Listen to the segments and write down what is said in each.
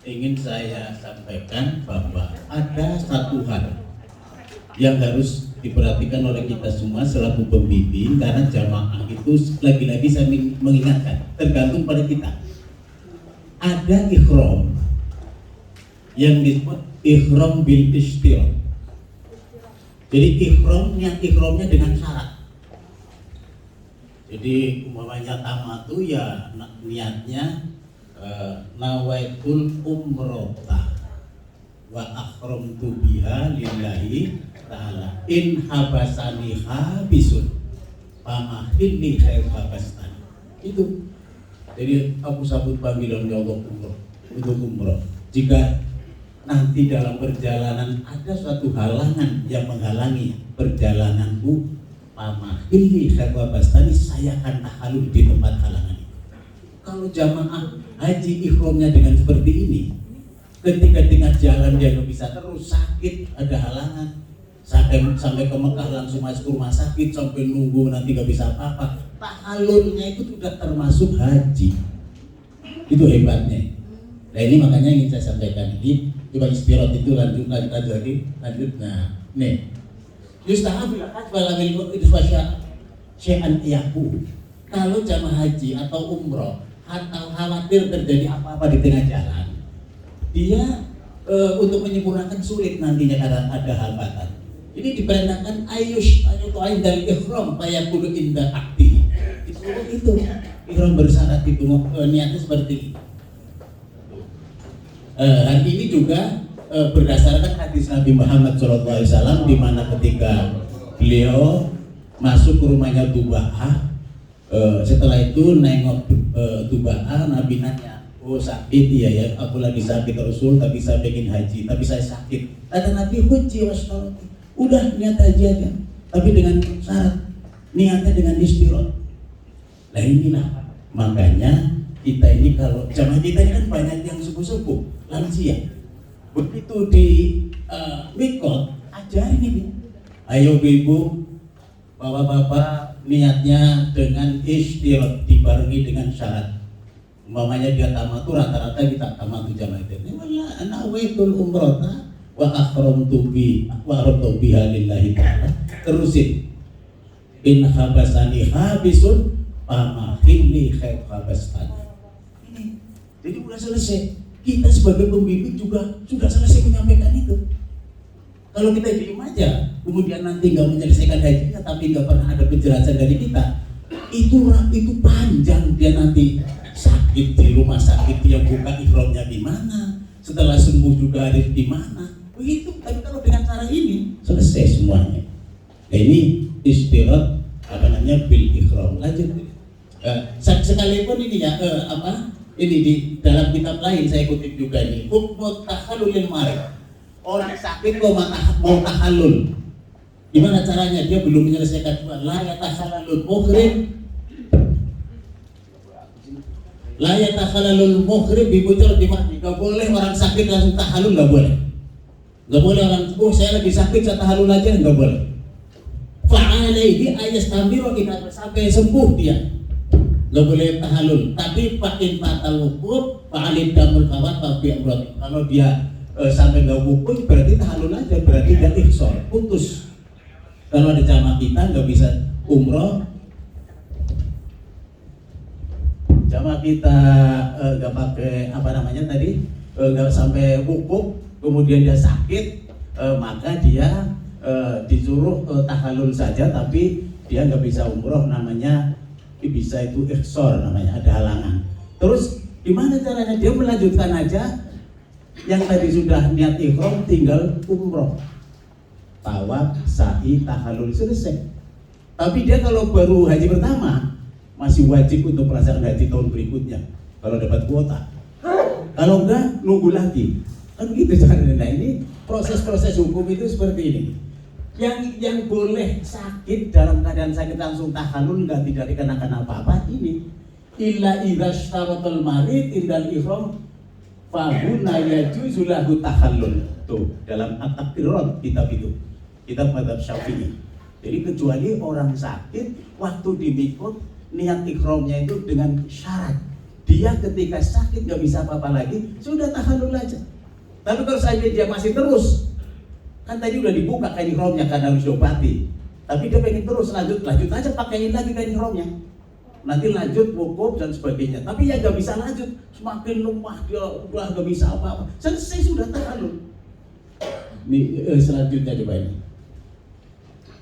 ingin saya sampaikan bahwa ada satu hal yang harus diperhatikan oleh kita semua selaku pembimbing, karena jamaah itu lagi-lagi saya mengingatkan tergantung pada kita. Ada ikhram yang disebut ikhram bil istirah. Jadi ikhramnya dengan syarat. Jadi umpamanya tamatu ya niatnya nawaitul umrota wa akhramtu biha lillahi ta'ala in habasani habisun famahilni khair habastan. Itu jadi aku sabut panggilan ya Allah untuk umroh. Jika nanti dalam perjalanan ada suatu halangan yang menghalangi perjalananku, famahilni khair habastan, saya akan tahalul di tempat halangan itu. Kalau jamaah haji ikhramnya dengan seperti ini, ketika tengah jalan dia nggak bisa terus, sakit, ada halangan, sampai ke Mekah langsung masuk rumah sakit, sampai nunggu nanti nggak bisa apa-apa, tahalulnya itu sudah termasuk haji. Itu hebatnya. Nah ini makanya ingin saya sampaikan ini. Coba istirahat itu lanjut. Nah nih yustahabu syai'an yaku. Kalau jamaah haji atau umroh atau khawatir terjadi apa-apa di tengah jalan, dia untuk menyempurnakan sulit nantinya karena ada hambatan. Ini diperintahkan ayush dari ikhram fayakulu inda akti. Itu ikhram bersyarat itu niatnya seperti ini. Hari ini juga berdasarkan hadis Nabi Muhammad SAW, di mana ketika beliau masuk ke rumahnya Tuba'ah, setelah itu nengok Tuba'ah, Nabi nanya, oh sakit ya, aku lagi sakit Rasul, tapi saya pengen haji, tapi saya sakit. Kata Nabi, huji wassalati, udah niat haji aja, tapi dengan syarat niatnya dengan istirahat. Nah inilah makanya kita ini, kalau jamaah kita ini kan banyak yang sepuh-sepuh, lansia. Begitu di mikot, ajarin ini, ayo ibu, bapak-bapak, niatnya dengan istirahat dibarengi dengan syarat. Umpamanya dia tamatu, rata-rata kita tamatu jamaah itu. Wala nawaitul umrata wa akhramtu biha lillahi ta'ala. Terusin. In habasani habisun famahilni khair habastani. Jadi udah selesai. Kita sebagai pembimbing juga sudah selesai menyampaikan itu. Kalau kita diem aja, kemudian nanti nggak menyelesaikan hajinya, tapi nggak pernah ada penjelasan dari kita, itu panjang. Dia nanti sakit di rumah sakit, dia buka ikhramnya di mana, setelah sembuh juga harus di mana, begitu. Tapi kalau dengan cara ini selesai semuanya. Nah, ini istirahat bil ikhram. Lanjut. Sekalipun ini ya ini di dalam kitab lain saya kutip juga ini, hukmu tahallulil marid. Orang sakit kok mau tahallul, gimana caranya? Dia belum menyelesaikan la yatahallalul muhrim bibutul dimati. Gak boleh orang sakit langsung tahallul, gak boleh. Gak boleh orang, saya lagi sakit saya tahallul aja, gak boleh. Fa'alaihi ayastamiru kita sampai sembuh dia, gak boleh tahallul. Tapi pakin fatal wukuf fa'alid damul kawat tapi kalau dia sampai nggak wukuf berarti tahallul aja, berarti dia ihsor, putus. Kalau ada jamaah kita nggak bisa umroh, jamaah kita nggak pakai nggak sampai wukuf, kemudian dia sakit, maka dia disuruh tahallul saja, tapi dia nggak bisa umroh, namanya bisa itu ihsor, namanya ada halangan. Terus gimana caranya? Dia melanjutkan aja yang tadi sudah niat ikhram, tinggal umroh, tawaf, sa'i, tahallul, selesai. Tapi dia kalau baru haji pertama masih wajib untuk pelaksanaan haji tahun berikutnya kalau dapat kuota. Kalau enggak nunggu lagi. Kan gitu caranya. Nah, ini proses-proses hukum itu seperti ini. Yang boleh sakit dalam keadaan sakit langsung tahallul, enggak, tidak dikenakan apa-apa ini. Illa idzasytaratal marid indal ihram fahuna yajuzu lahu tahallul. Tuh dalam at-taqrirat kitab itu, kitab mazhab Syafi'i. Jadi kecuali orang sakit waktu di mikot, niat ikhramnya itu dengan syarat dia ketika sakit nggak bisa apa-apa lagi, sudah tahallul Tapi kalau saja dia masih terus, kan tadi udah dibuka kain ihromnya karena harus diobati, tapi dia pengen terus lanjut aja pakaiin lagi kain ihromnya, nanti lanjut wukuf dan sebagainya. Tapi ya gak bisa lanjut, semakin lemah dia udah gak bisa apa-apa, selesai sudah tahallul. Ini selanjutnya coba ini.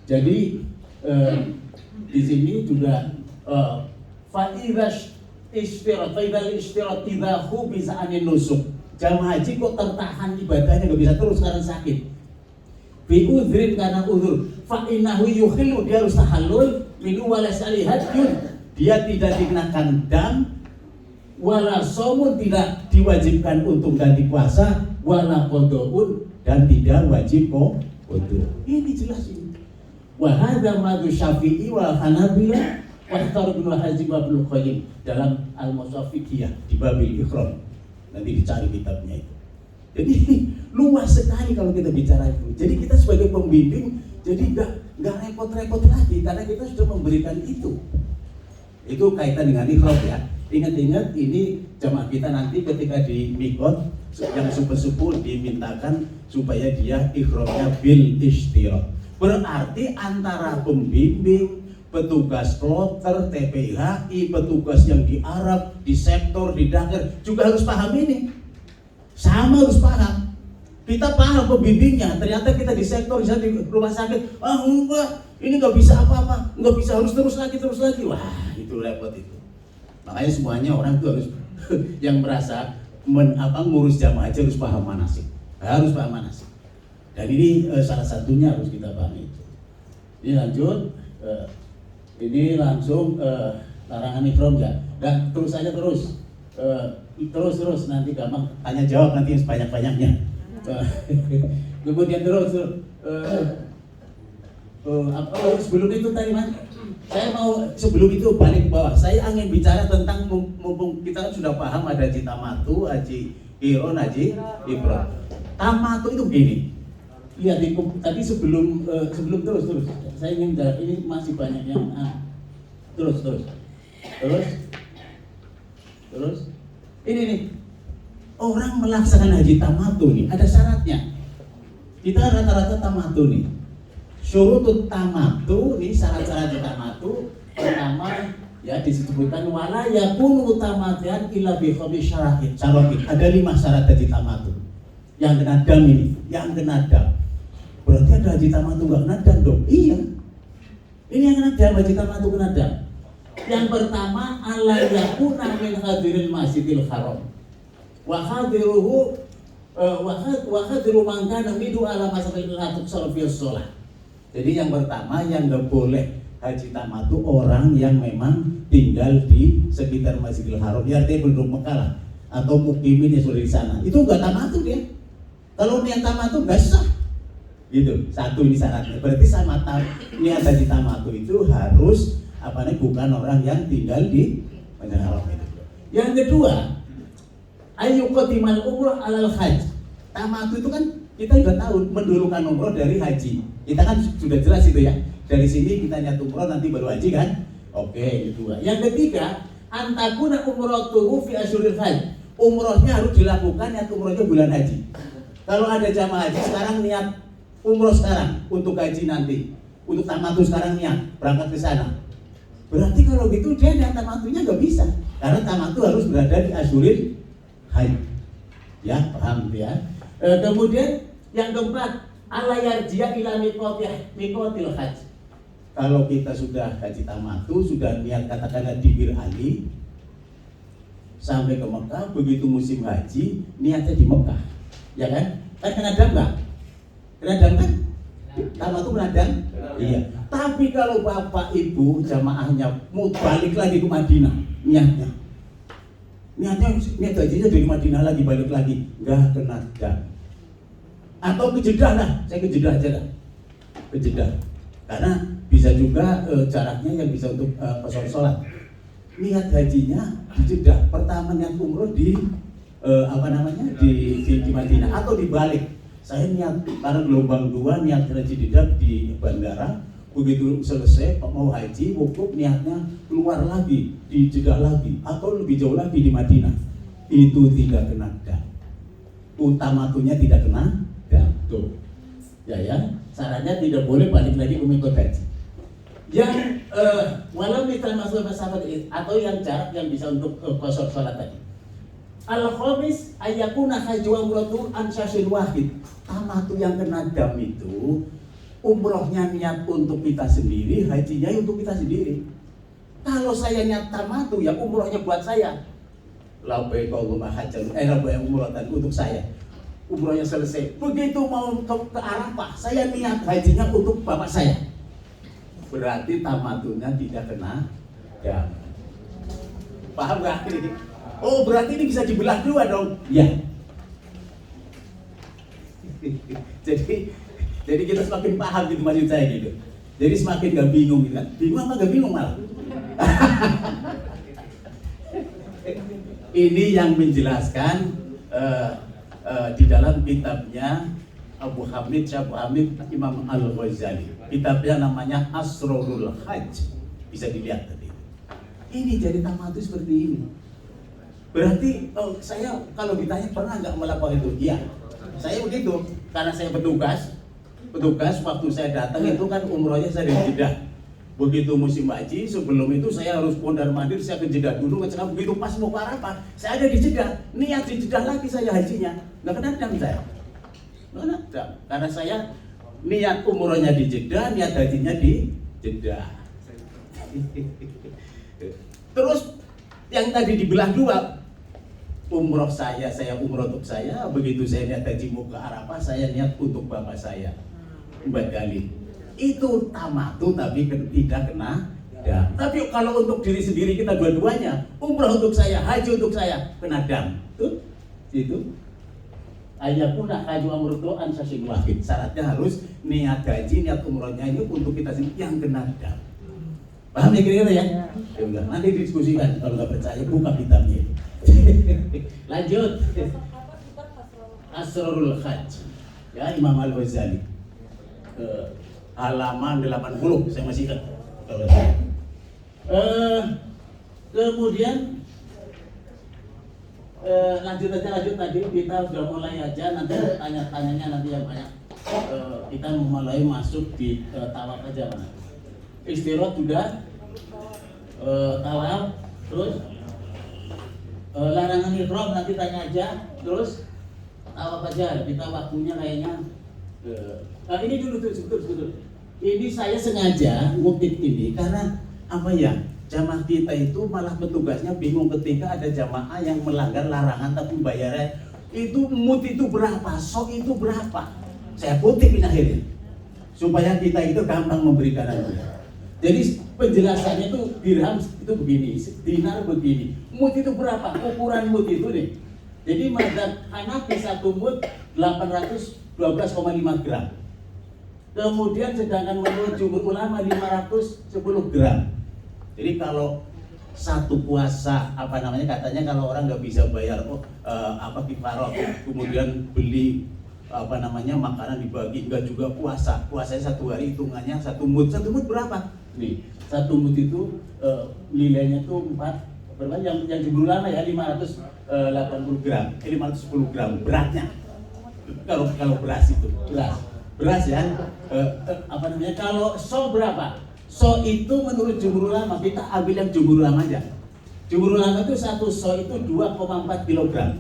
Jadi di sini juga fa'idash istirat tidahu bisa anin nusuk. Jamaah haji kok tertahan ibadahnya gak bisa terus karena sakit. Bi'udhrin karena udhur. Fa'inahu yukhillu, dia harus tahallul. Minu walasali hajjun, dia tidak dikenakan dam. Wala somun, tidak diwajibkan untuk ganti puasa. Wala qoda'un, dan tidak wajib qoda'un. Ini jelas ini. Wa hadza madhu Syafi'i wa Hanabilah wa ikhtar Ibnu Hazm wa Ibnu Qayyim dalam Al-Musafiqiyah di Babil Ikhram. Nanti dicari kitabnya itu. Jadi luas sekali kalau kita bicara itu. Jadi kita sebagai pembimbing jadi nggak repot-repot lagi karena kita sudah memberikan itu. Itu kaitan dengan ikhram ya. Ingat-ingat ini jamaah kita nanti ketika di mikot yang sepuh-sepuh dimintakan supaya dia ikhramnya bil istirat. Berarti antara pembimbing, petugas kloter, TPHI, petugas yang di Arab, di sektor, di Dakar juga harus paham ini. Sama harus paham. Kita paham pembimbingnya, ternyata kita di sektor, di rumah sakit, enggak, ini nggak bisa apa-apa, nggak bisa, harus terus lagi. Wah, itu repot itu. Makanya semuanya orang itu harus yang merasa ngurus jamaah aja harus paham manasik. Harus paham manasik. Dan ini salah satunya harus kita pahami. Ini lanjut, ini langsung larangan ikhram ya. Dan terus aja terus nanti gampang tanya jawab nanti yang sebanyak-banyaknya. Kemudian terus sebelum itu tadi Mas, saya mau sebelum itu balik ke bawah. Saya ingin bicara tentang mumpung kita kan sudah paham ada haji tamatu, haji qiron, haji ifrad. Tamatu itu begini. Lihat tadi sebelum terus saya ingin bicara ini masih banyak yang terus ini nih orang melaksanakan haji tamatu nih ada syaratnya. Kita rata-rata tamatu nih. Syurutut tamatu nih, syarat-syarat tamatu pertama ya disebutkan wala yakunu tamatan illa bi khamsi syaratin. Ada 5 syarat haji tamatu. Yang kena dam ini, yang kena dam. Berarti ada haji tamatu enggak kena dam dong? Iya. Ini yang kena dam, haji tamatu kena dam. Yang pertama alla yakuna min hadiril masjidil haram. Wa hadiruhu wa hadiru man kana midu ala masabil latuk fi shalah. Jadi yang pertama yang nggak boleh haji tamatu orang yang memang tinggal di sekitar Masjidil Haram, ya artinya penduduk Mekah lah, atau mukimin yang sudah di sana. Itu nggak tamatu dia. Kalau niat tamatu nggak sah. Gitu. Satu ini syaratnya. Berarti sama niat haji tamatu itu harus bukan orang yang tinggal di Masjidil Haram itu. Yang kedua, ayyuqaddimal umrah alal hajj. Tamatu itu kan kita sudah tahu mendulukan umroh dari haji. Kita kan sudah jelas itu ya. Dari sini kita niat umroh nanti baru haji kan? Oke, itu. Yang ketiga, antakuna umratuhu fi asyuril hajj. Umrohnya harus dilakukan niat umrohnya bulan haji. Kalau ada jamaah haji sekarang niat umroh sekarang untuk haji nanti, untuk tamatu sekarang niat berangkat ke sana. Berarti kalau gitu dia niat tamatunya nggak bisa, karena tamatu harus berada di asyuril hajj. Ya, paham ya? Kemudian yang keempat, ala yarji'a ila miqatil hajj. Kalau kita sudah haji tamatu, sudah niat katakanlah di Bir Ali sampai ke Mekah, begitu musim haji niatnya di Mekah, ya kan? Kan kena dam nggak? Kena dam kan? Tamatu kena dam? Iya. Tapi kalau bapak ibu jamaahnya mau balik lagi ke Madinah, niat hajinya dari Madinah lagi balik lagi, nggak kena dam. Atau ke Jeddah lah, saya ke Jeddah aja lah, ke Jeddah, karena bisa juga jaraknya yang bisa untuk sholat. Niat hajinya di Jeddah, pertama niat umroh di di Madinah atau dibalik. Saya niat karena gelombang 2 niat haji di bandara, begitu selesai mau haji wukuf niatnya keluar lagi di Jeddah lagi atau lebih jauh lagi di Madinah, itu tidak kena dam. utamatunya tidak kena tuh. Ya, syaratnya tidak boleh balik lagi ke mengikut haji. Yang walau kita masuk masalah atau yang jarak yang bisa untuk kosor sholat tadi. Al-khamis ayakuna haji wa umratu an syasin wahid. Tamatu yang kena dam itu umrohnya niat untuk kita sendiri, hajinya untuk kita sendiri. Kalau saya niat tamatu ya umrohnya buat saya. Labbaik Allahumma hajjan labbaik umratan untuk saya. Umrohnya selesai. Begitu mau ke Arafah, saya niat hajinya untuk bapak saya. Berarti tamatunya tidak kena ya. Paham gak? Oh berarti ini bisa dibelah dua dong. Ya. jadi kita semakin paham gitu maksud saya gitu. Jadi semakin gak bingung gitu kan. Bingung apa gak bingung malah. Ini yang menjelaskan di dalam kitabnya Abu Hamid Imam Al-Ghazali. Kitabnya namanya Asrorul Hajj. Bisa dilihat tadi. Ini jadi tamatu seperti ini. Berarti saya kalau ditanya pernah nggak melakukan itu? Iya, saya begitu. Karena saya petugas waktu saya datang itu kan umrohnya saya dari Jeddah. Begitu musim haji, sebelum itu saya harus mondar mandir, saya ke Jeddah dulu. Begitu pas mau ke Arafah, saya ada di Jeddah. Niat di Jeddah lagi saya hajinya. Nggak kena dam saya. Nggak kena dam. Karena saya niat umrohnya di Jeddah, niat hajinya di Jeddah. Terus yang tadi dibelah dua, umroh saya umroh untuk saya. Begitu saya niat haji mau ke Arafah, saya niat untuk bapak saya Mbak Gali. Itu tamatu tapi tidak kena dam. Tapi kalau untuk diri sendiri kita dua-duanya, umroh untuk saya, haji untuk saya, kena dam. Tuh, itu. Ayakuna haji umroh an syasin wahid. Syaratnya harus niat haji, niat umrohnya itu untuk kita sendiri yang kena dam. Paham ya kira-kira ya? Ya udah, nanti diskusikan. Kalau nggak percaya buka kitabnya. Lanjut. Asrorul Hajj. Ya, Imam Al-Ghazali. Halaman 80 saya masih ingat. Kemudian lanjut tadi kita sudah mulai aja, nanti tanya-tanyanya nanti yang banyak. Kita mulai masuk di tawaf aja mana. Istirahat sudah, tawaf, terus larangan ihram nanti tanya aja, terus tawaf aja. Kita waktunya kayaknya ini dulu betul. Ini saya sengaja ngutip ini karena apa ya? Jamaah kita itu malah petugasnya bingung ketika ada jamaah yang melanggar larangan tapi bayarnya itu mut itu berapa, sok itu berapa. Saya kutip ini akhirnya supaya kita itu gampang memberikan itu. Jadi penjelasannya itu dirham itu begini, dinar begini, mut itu berapa, ukuran mut itu nih. Jadi madzhab Hanafi satu mut 812,5 gram. Kemudian sedangkan menurut jumhur ulama 510 gram. Jadi kalau satu puasa katanya kalau orang nggak bisa bayar kifarah, kemudian beli makanan dibagi, nggak juga puasanya satu hari hitungannya satu mut berapa? Nih, satu mut itu nilainya tuh berapa? Yang jumhur ulama ya 580 gram, 510 gram beratnya. Kalau beras itu beras ya, kalau so berapa? So itu menurut jumhur ulama, kita ambil yang jumhur ulama aja. Jumhur ulama itu satu so itu 2,4 kg.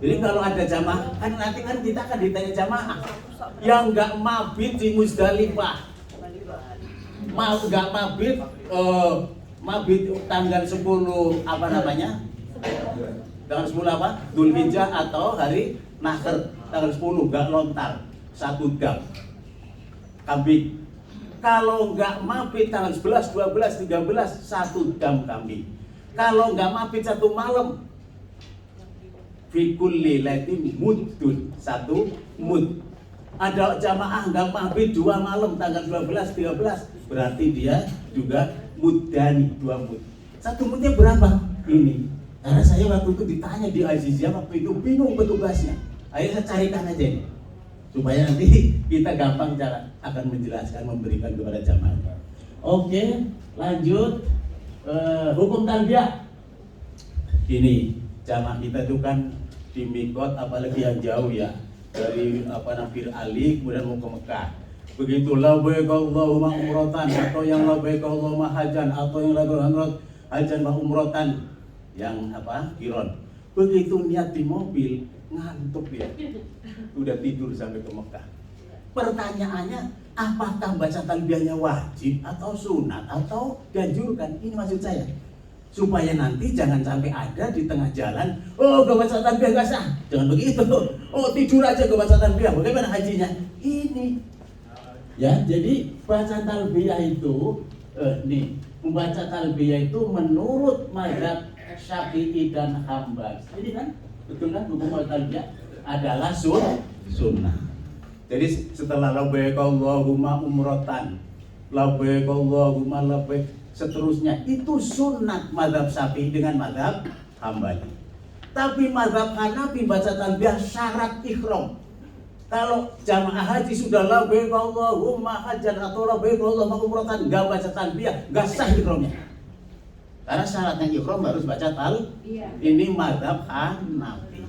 Jadi kalau ada jamaah, kan nanti kan kita akan ditanya jamaah yang nggak mabit di Muzdalifah, nggak mabit tanggal 10 tanggal 10 Dzulhijjah atau hari Nahr tanggal 10 nggak lontar 1 dam kambing. Kalau nggak mabit tanggal 11, 12, 13 1 dam kambing. Kalau nggak mabit satu malam fikul lailatin muddun 1 mud. Ada jamaah nggak mabit 2 malam tanggal 12, 13 berarti dia juga muddani 2 mud. 1 mudnya berapa? Ini. Karena saya waktu itu ditanya di Aziziyah waktu itu bingung petugasnya. Akhirnya saya carikan aja ini. Supaya nanti kita gampang cara akan menjelaskan, memberikan kepada jamaah. Oke, lanjut. Hukum talbiyah. Ini jamaah kita itu kan di mikot, apalagi yang jauh ya, dari Bir Ali kemudian mau ke Mekah. Begitu labbaik Allahumma umratan, atau yang labbaik Allahumma hajan, atau yang labbaik hajan wa umratan, yang kiron. Begitu niat di mobil, ngantuk ya, udah tidur sampai ke Mekah. Pertanyaannya, apakah baca talbiyahnya wajib atau sunat atau dianjurkan? Ini maksud saya, supaya nanti jangan sampai ada di tengah jalan, oh gak baca talbiyah gak sah, jangan begitu. Oh tidur aja gak baca talbiyah, bagaimana hajinya? Ini ya, jadi baca talbiyah itu membaca talbiyah itu menurut mazhab Syafi'i dan Hambali. Jadi kan betul kan, hukum talbiyah adalah sunnah. Jadi setelah labbaik Allahumma umratan, labbaik Allahumma labbaik, seterusnya itu sunnat mazhab Syafi'i dengan mazhab Hambali. Tapi mazhab Hanafi baca talbiyah syarat ihram. Kalau jamaah haji sudah labbaik Allahumma hajjan atau labbaik Allahumma umratan, enggak baca talbiyah, enggak sah ihramnya. Karena syaratnya ihram harus baca talbiyah. Ini mazhab Hanafi.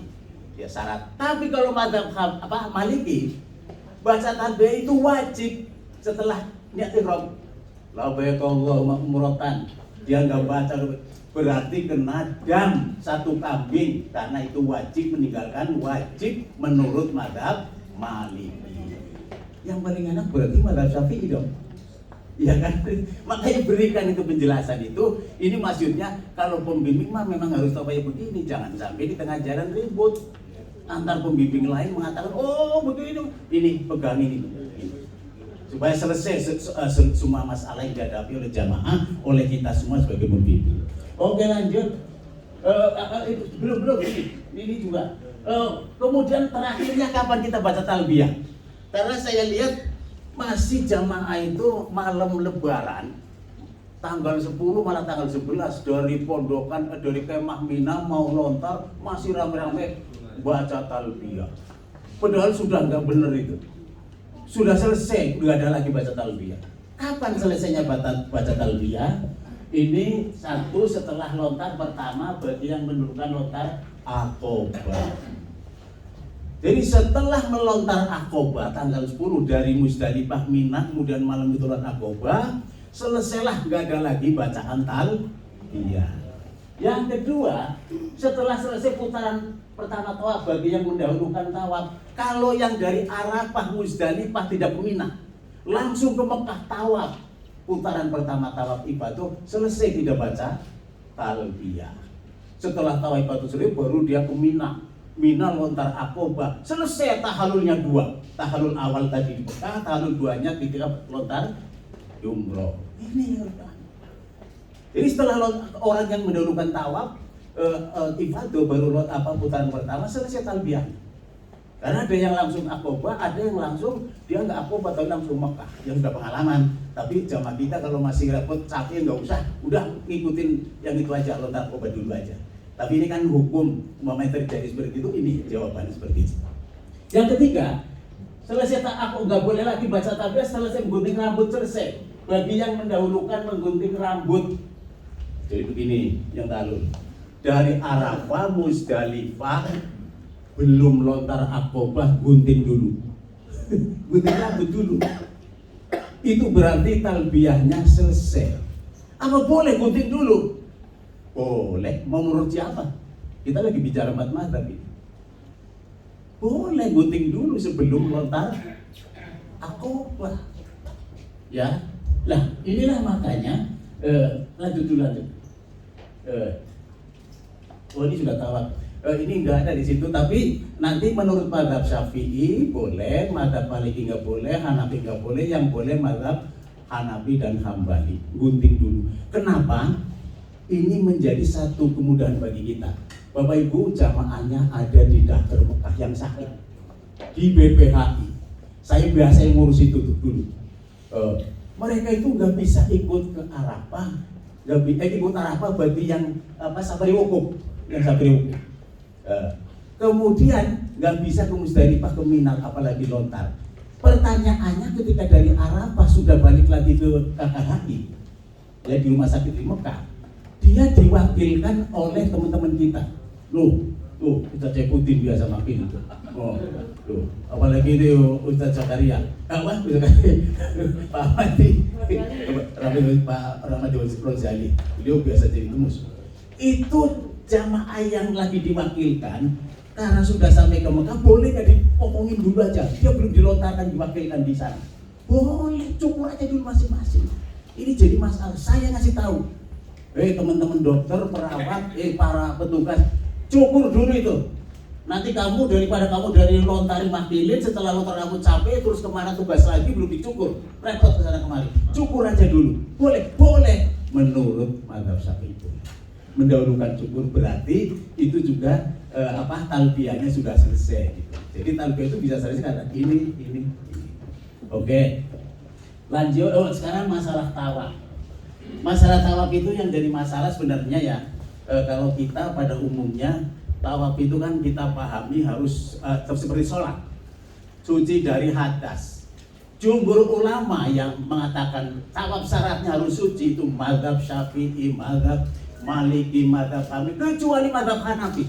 Ya syarat. Tapi kalau mazhab Maliki, baca talbiyah itu wajib setelah niat ihram. Labbaik Allahumma umratan, dia enggak baca, berarti kena dam 1 kambing, karena itu wajib, meninggalkan wajib menurut mazhab Maliki. Yang paling enak berarti mazhab Syafi'i dong. Ya kan? Makanya berikan itu penjelasan itu. Ini maksudnya kalau pembimbing mah memang harus tahu kayak begini, jangan sampai di tengah jalan ribut antar pembimbing lain mengatakan oh begini, ini pegang ini. Supaya selesai semua masalah yang dihadapi oleh jamaah, oleh kita semua sebagai pembimbing. Oke lanjut. Belum ini juga. Kemudian terakhirnya kapan kita baca talbiyah? Karena saya lihat masih jamaah itu malam lebaran, tanggal 10 malah tanggal 11 dari pondokan, dari kemah Mina mau lontar, masih rame-rame baca talbiyah. Padahal sudah nggak bener itu. Sudah selesai, nggak ada lagi baca talbiyah. Kapan selesainya baca talbiyah? Ini satu setelah lontar pertama bagi yang menurunkan lontar Aqobah. Jadi setelah melontar Aqobah tanggal 10 dari Muzdalifah, Mina, kemudian malam itu lontar Aqobah, selesailah, nggak ada lagi bacaan talbiyah. Yang kedua, setelah selesai putaran pertama tawaf bagi yang mendahulukan tawaf, kalau yang dari Arafah, Muzdalifah tidak ke Mina, langsung ke Mekah tawaf. Putaran pertama tawaf ibadah selesai, tidak baca talbiyah. Setelah tawaf ibadah selesai baru dia ke Mina. Mina lontar Aqobah, selesai tahalulnya 2. Tahalul awal tadi di Mekah, tahalul 2-nya ketika lontar umroh. Ini yang jadi setelah orang yang mendahulukan tawaf ibadah baru putaran pertama selesai talbiyah. Karena ada yang langsung Aqobah, ada yang langsung dia nggak Aqobah tapi langsung Mekah, yang sudah pengalaman. Tapi jamaah kita kalau masih repot capek nggak usah, udah ngikutin yang itu aja, lontar Aqobah dulu aja. Tapi ini kan hukum, umpamanya terjadi seperti itu, ini jawabannya seperti itu. Yang ketiga, selesai aku nggak boleh lagi baca talbiyah, selesai menggunting rambut selesai. Bagi yang mendahulukan menggunting rambut, jadi begini yang talul. Dari Arafah, Muzdalifah, belum lontar Aqobah, gunting dulu. Gunting rambut dulu. Itu berarti talbiyahnya selesai. Apa boleh gunting dulu? Boleh. Mau menurut siapa? Kita lagi bicara mazhab ini. Boleh gunting dulu sebelum lontar Aqobah. Ya. Nah, inilah makanya lanjut. Oh ini sudah tawaf. Ini enggak ada di situ, tapi nanti menurut mazhab Syafi'i boleh, mazhab Maliki enggak boleh, Hanafi enggak boleh, yang boleh mazhab Hanafi dan Hambali. Gunting dulu. Kenapa? Ini menjadi satu kemudahan bagi kita. Bapak Ibu, jamaahnya ada di Daftar Mekah yang sakit di BPHI. Saya biasa ngurus itu dulu. Mereka itu nggak bisa ikut ke Arafah, ikut Arafah bagi yang safari wukuf, kemudian nggak bisa ke Muzdalifah, ke Mina, apalagi lontar. Pertanyaannya ketika dari Arafah sudah balik lagi ke KKHI, ya di rumah sakit di Mekah, dia diwakilkan oleh teman-teman kita. Loh, Tuh, Ustaz Ceputin biasa makin itu. Oh, tuh. Apalagi itu Ustaz Zakaria. Apa? Pak Mati. Pak Rahmadi Rozali. Beliau biasa jadi rumus. Itu jamaah yang lagi diwakilkan karena sudah sampai ke Mekah, boleh nggak diomongin dulu aja? Dia belum dilontarkan diwakilkan di sana. Boleh, cukur aja dulu masing-masing. Ini jadi masalah. Saya ngasih tahu. Teman-teman dokter, perawat, para petugas, cukur dulu itu. Nanti kamu daripada kamu dari lontarin makilin, setelah lontar kamu capek, terus kemana tugas lagi belum dicukur, repot ke sana kemari. Cukur aja dulu. Boleh. Menurut mazhab Syafi'i itu. Mendahulukan cukur berarti itu juga talbiyahnya sudah selesai gitu. Jadi talbiyah itu bisa selesai karena ini. Oke. Lanjut. Sekarang masalah tawaf. Masalah tawaf itu yang jadi masalah sebenarnya ya, kalau kita pada umumnya tawaf itu kan kita pahami harus seperti sholat, suci dari hadas. Jumhur ulama yang mengatakan tawaf syaratnya harus suci itu mazhab Syafi'i, mazhab Maliki, mazhab Hanafi, kecuali mazhab Hanafi.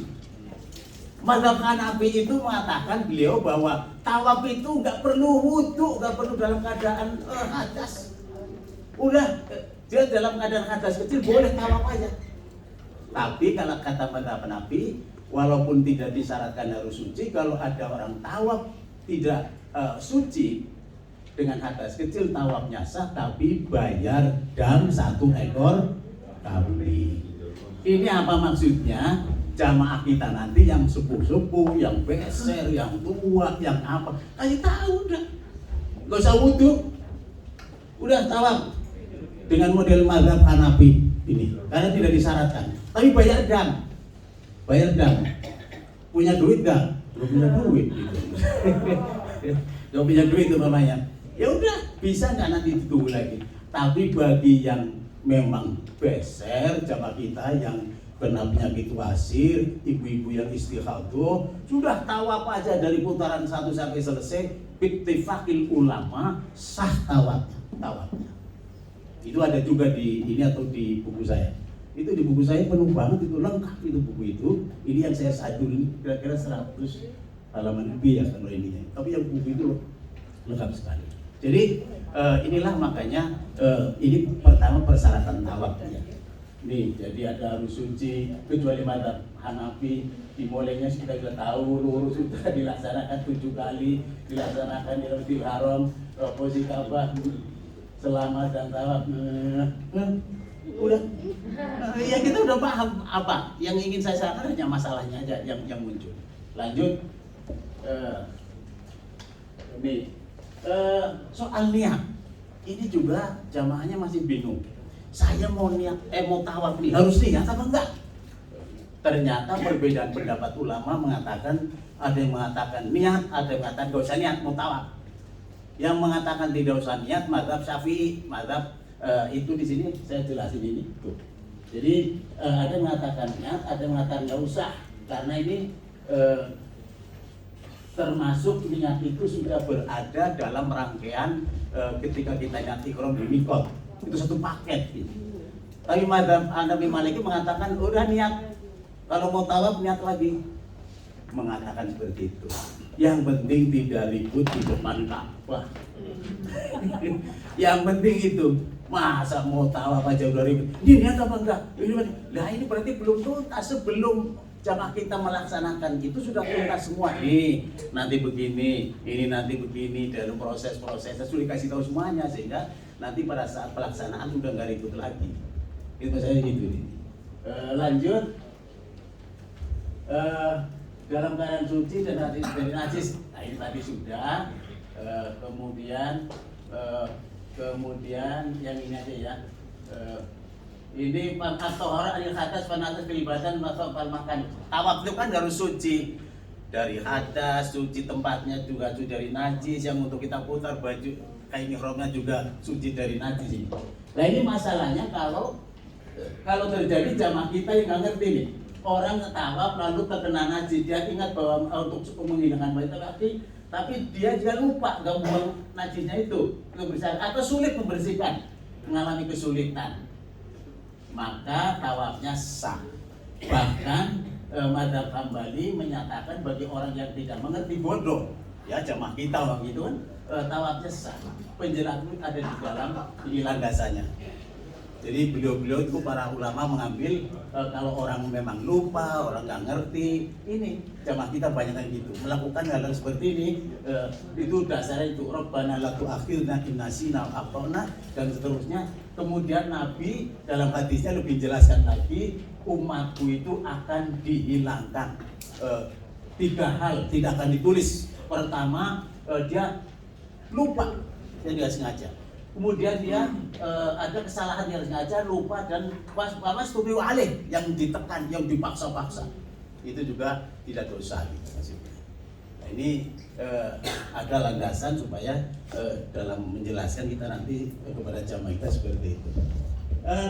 Mazhab Hanafi itu mengatakan beliau bahwa tawaf itu nggak perlu wudhu, nggak perlu dalam keadaan hadas. Udah dia dalam keadaan hadas kecil boleh tawaf aja. Tapi kalau kata mazhab Hanafi, walaupun tidak disyaratkan harus suci, kalau ada orang tawaf tidak suci dengan hadas kecil, tawafnya sah, tapi bayar dam 1 ekor kambing. Ini apa maksudnya? Jamaah kita nanti yang sepuh-sepuh, yang beser, yang tua, yang apa, kasih tahu udah, gak usah wudhu, udah tawaf dengan model mazhab Hanafi ini, karena tidak disyaratkan, tapi bayar dam. Punya duit gak? Belum punya duit gitu. Gak punya duit itu namanya. Ya udah, bisa nggak nanti ditunggu lagi. Tapi bagi yang memang beser, jamaah kita yang kena penyakit wasir, ibu-ibu yang istihadah, sudah tawaf aja dari putaran 1 sampai selesai, bittifaqil ulama, sah tawafnya. Itu ada juga di ini atau di buku saya. Itu di buku saya penuh banget, itu lengkap itu buku itu. Ini yang saya sadul kira-kira 100 halaman lebih ya kalau ininya. Tapi yang buku itu lengkap sekali. Jadi inilah makanya ini pertama persyaratan tawaf ya. Nih, jadi ada harus suci, kecuali mazhab Hanafi, dimulainya kita sudah tahu, lurus sudah dilaksanakan 7 kali, dilaksanakan di Masjidil Haram, posisi Ka'bah, selamat dan tawaf. Udah, ya kita udah paham apa yang ingin saya sampaikan, hanya masalahnya aja yang muncul. Lanjut, soal niat, ini juga jamaahnya masih bingung. Saya mau niat, mau tawaf nih, harus niat apa enggak? Ternyata perbedaan pendapat ulama mengatakan, ada yang mengatakan niat, ada yang mengatakan gak usah niat, mau tawaf. Yang mengatakan tidak usah niat, mazhab Syafi'i, mazhab itu di sini saya jelasin ini. Tuh. Jadi ada yang mengatakan niat, ada yang mengatakan gak usah, karena ini termasuk niat itu sudah berada dalam rangkaian ketika kita niat ikhram di mikot. Itu satu paket gitu. Tapi mazhab Hanafi Maliki mengatakan udah niat, kalau mau tawaf niat lagi, mengatakan seperti itu. Yang penting tidak ribut di depan Ka'bah. Yang penting itu, masa mau tawaf aja udah ribut. Ini niat apa enggak? Ini berarti belum tuntas. Sebelum jamaah kita melaksanakan itu sudah tuntas semua. Nih nanti begini, ini nanti begini, dalam proses-prosesnya sudah dikasih tahu semuanya, sehingga nanti pada saat pelaksanaan udah nggak ribut lagi. Itu saya gitu nih. Lanjut, dalam keadaan suci dan dari najis. Nah ini tadi sudah. Kemudian yang ini aja ya. Ini at-thaharah anil hadas wa najas fil badan wa fal makan. Tawaf itu kan harus suci dari hadas, suci tempatnya juga suci dari najis, yang untuk kita putar baju kain ihramnya juga suci dari najis ini. Nah ini masalahnya kalau terjadi jamaah kita yang nggak ngerti nih, orang tawaf lalu terkena najis, dia ingat bahwa untuk menghilangkan najis, tapi dia juga lupa nggak buang najisnya itu kebersihan atau sulit membersihkan, mengalami kesulitan, maka tawafnya sah. Bahkan Madzhab Hambali menyatakan bagi orang yang tidak mengerti bodoh, ya jamaah kita waktu itu kan tawafnya sah. Penjelasan ada di dalam ini landasannya. Jadi beliau-beliau itu para ulama mengambil kalau orang memang lupa, orang nggak ngerti, ini jamaah kita banyak yang gitu melakukan hal-hal seperti ini. Itu dasarnya itu Rabbana la tu'akhidna in nasina aw akhtana dan seterusnya. Kemudian Nabi dalam hadisnya lebih jelaskan lagi, umatku itu akan dihilangkan 3 hal tidak akan ditulis. Pertama, dia lupa yang dia sengaja. Kemudian dia ada kesalahan yang sengaja, lupa, dan was tubiu alih, yang ditekan, yang dipaksa-paksa. Itu juga tidak dosa gitu. Nah, ini ada landasan supaya dalam menjelaskan kita nanti kepada jamaah kita seperti itu.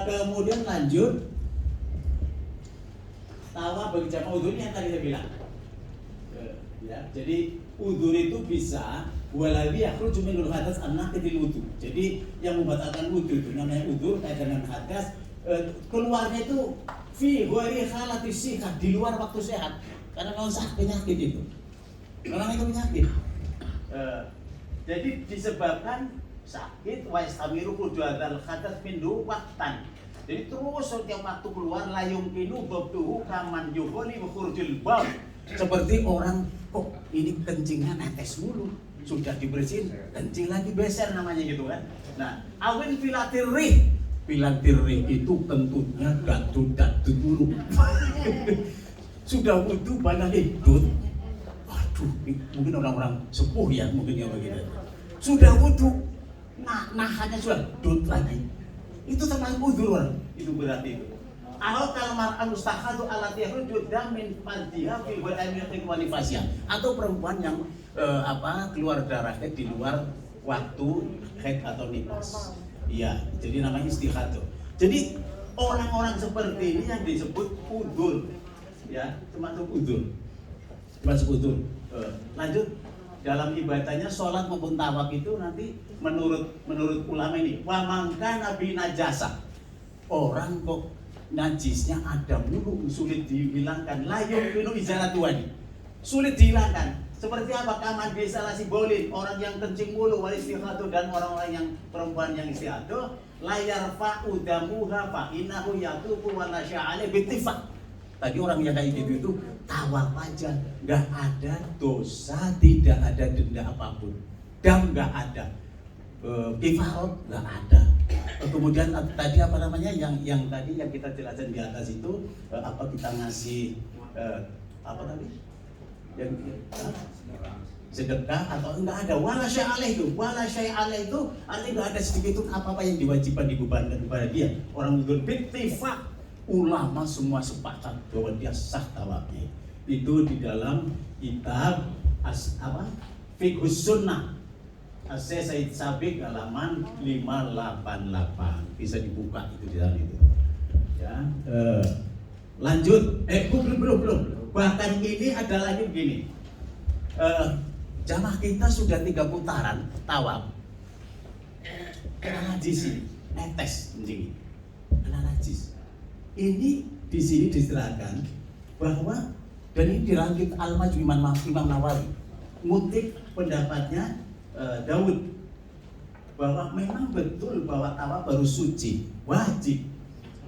Kemudian lanjut tawaf bagi jamaah udzur yang tadi saya bilang. Ya, jadi udzur itu bisa walawi yakhruju minul hadas an-naqidil wudu. Jadi yang membatalkan wudu itu namanya udzur kait dengan hadas, keluarnya itu fi ghairi halati sihah, di luar waktu sehat. Karena kalau sakit penyakit itu. Orang itu penyakit. Jadi disebabkan sakit wa istamiru qudwatal hadas min waqtan. Jadi terus setiap waktu keluar layung kinu babtuhu kaman yughali wa khurujul bab. Seperti orang kok ini kencingnya netes mulu, sudah dibersihin kencing lagi beser namanya gitu kan. Nah, awin filatirih itu tentunya datut dulu. Sudah wudu banyak hidut. Waduh, mungkin orang-orang sepuh ya mungkin yang begitu. Sudah wudu, hanya sudah dut lagi. Itu termasuk udzur, itu berarti itu. Atau kalau mar'ah mustahadu alati yakhruju min farjiha fi ghairin wa nifasiyah, atau perempuan yang keluar darahnya di luar waktu haid atau nifas. Iya, jadi namanya istihadah. Jadi orang-orang seperti ini yang disebut udzur. Ya, termasuk udzur. Lanjut dalam ibadahnya sholat maupun tawaf itu nanti menurut ulama ini wa mangka nabi najasa. Orang kok najisnya ada mulu, sulit dihilangkan. Layung minu izalatu wadi, sulit dihilangkan. Seperti apa? Kaman bisalasi bolin, orang yang kencing mulu, wal istihadu, dan orang-orang yang perempuan yang istihadu. Layar fa'u damuha fa'inahu yatubu wa nasya'ale bitifak. Tadi orang yang kayak gitu itu tawaf aja, nggak ada dosa, tidak ada denda apapun, dam nggak ada, kifarot nggak ada. Kemudian tadi apa namanya yang tadi yang kita jelaskan di atas itu kita ngasih apa tadi yang sedekah atau enggak ada wala syai'aleh itu artinya enggak ada sedikit pun apa yang diwajibkan dibebankan kepada dia. Orang bittifaq, ulama semua sepakat bahwa dia sah tawafnya. Itu di dalam kitab Fiqhus Sunnah Syekh Said Sabiq halaman 588, bisa dibuka itu di dalam itu. Ya, lanjut. Belum. Bahkan ini ada lagi begini. Jamaah kita sudah 3 putaran tawaf. Kena najis ini, netes kencing. Kena najis. Ini di sini diserahkan bahwa dan ini dirangkit Al-Majmu' Imam Nawawi ngutip pendapatnya Daud bahwa memang betul bahwa tawaf baru suci wajib.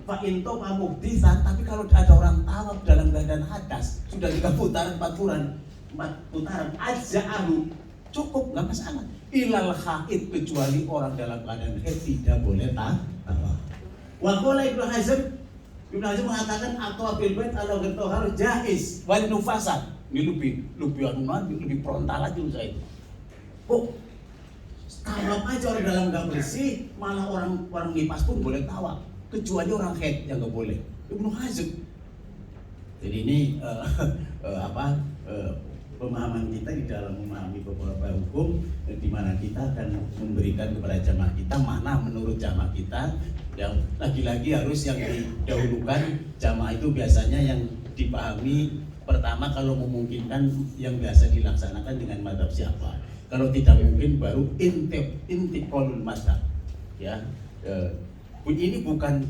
Pak Into pamuktisan, tapi kalau ada orang tawaf dalam keadaan hadas sudah 3 putaran 4 putaran aja cukup, nggak masalah. Ilal haid, kecuali orang dalam keadaan haid tidak boleh tawaf. Wa qala Ibnu Hazm mengatakan atau bil bait ala ghatohar jaiz wal nufasa. Ini lebih frontal lagi saya. Kok tawaf aja orang dalam nggak bersih, malah orang nifas pun boleh tawaf, kecuali orang haid yang nggak boleh. Ibnu Hazm. Jadi ini pemahaman kita di dalam memahami beberapa hukum, di mana kita akan memberikan kepada jamaah kita mana menurut jamaah kita. Yang lagi-lagi harus yang didahulukan jamaah itu biasanya yang dipahami pertama kalau memungkinkan yang biasa dilaksanakan dengan mazhab siapa. Kalau tidak mungkin baru intiqalul mazhab. Ya, ini bukan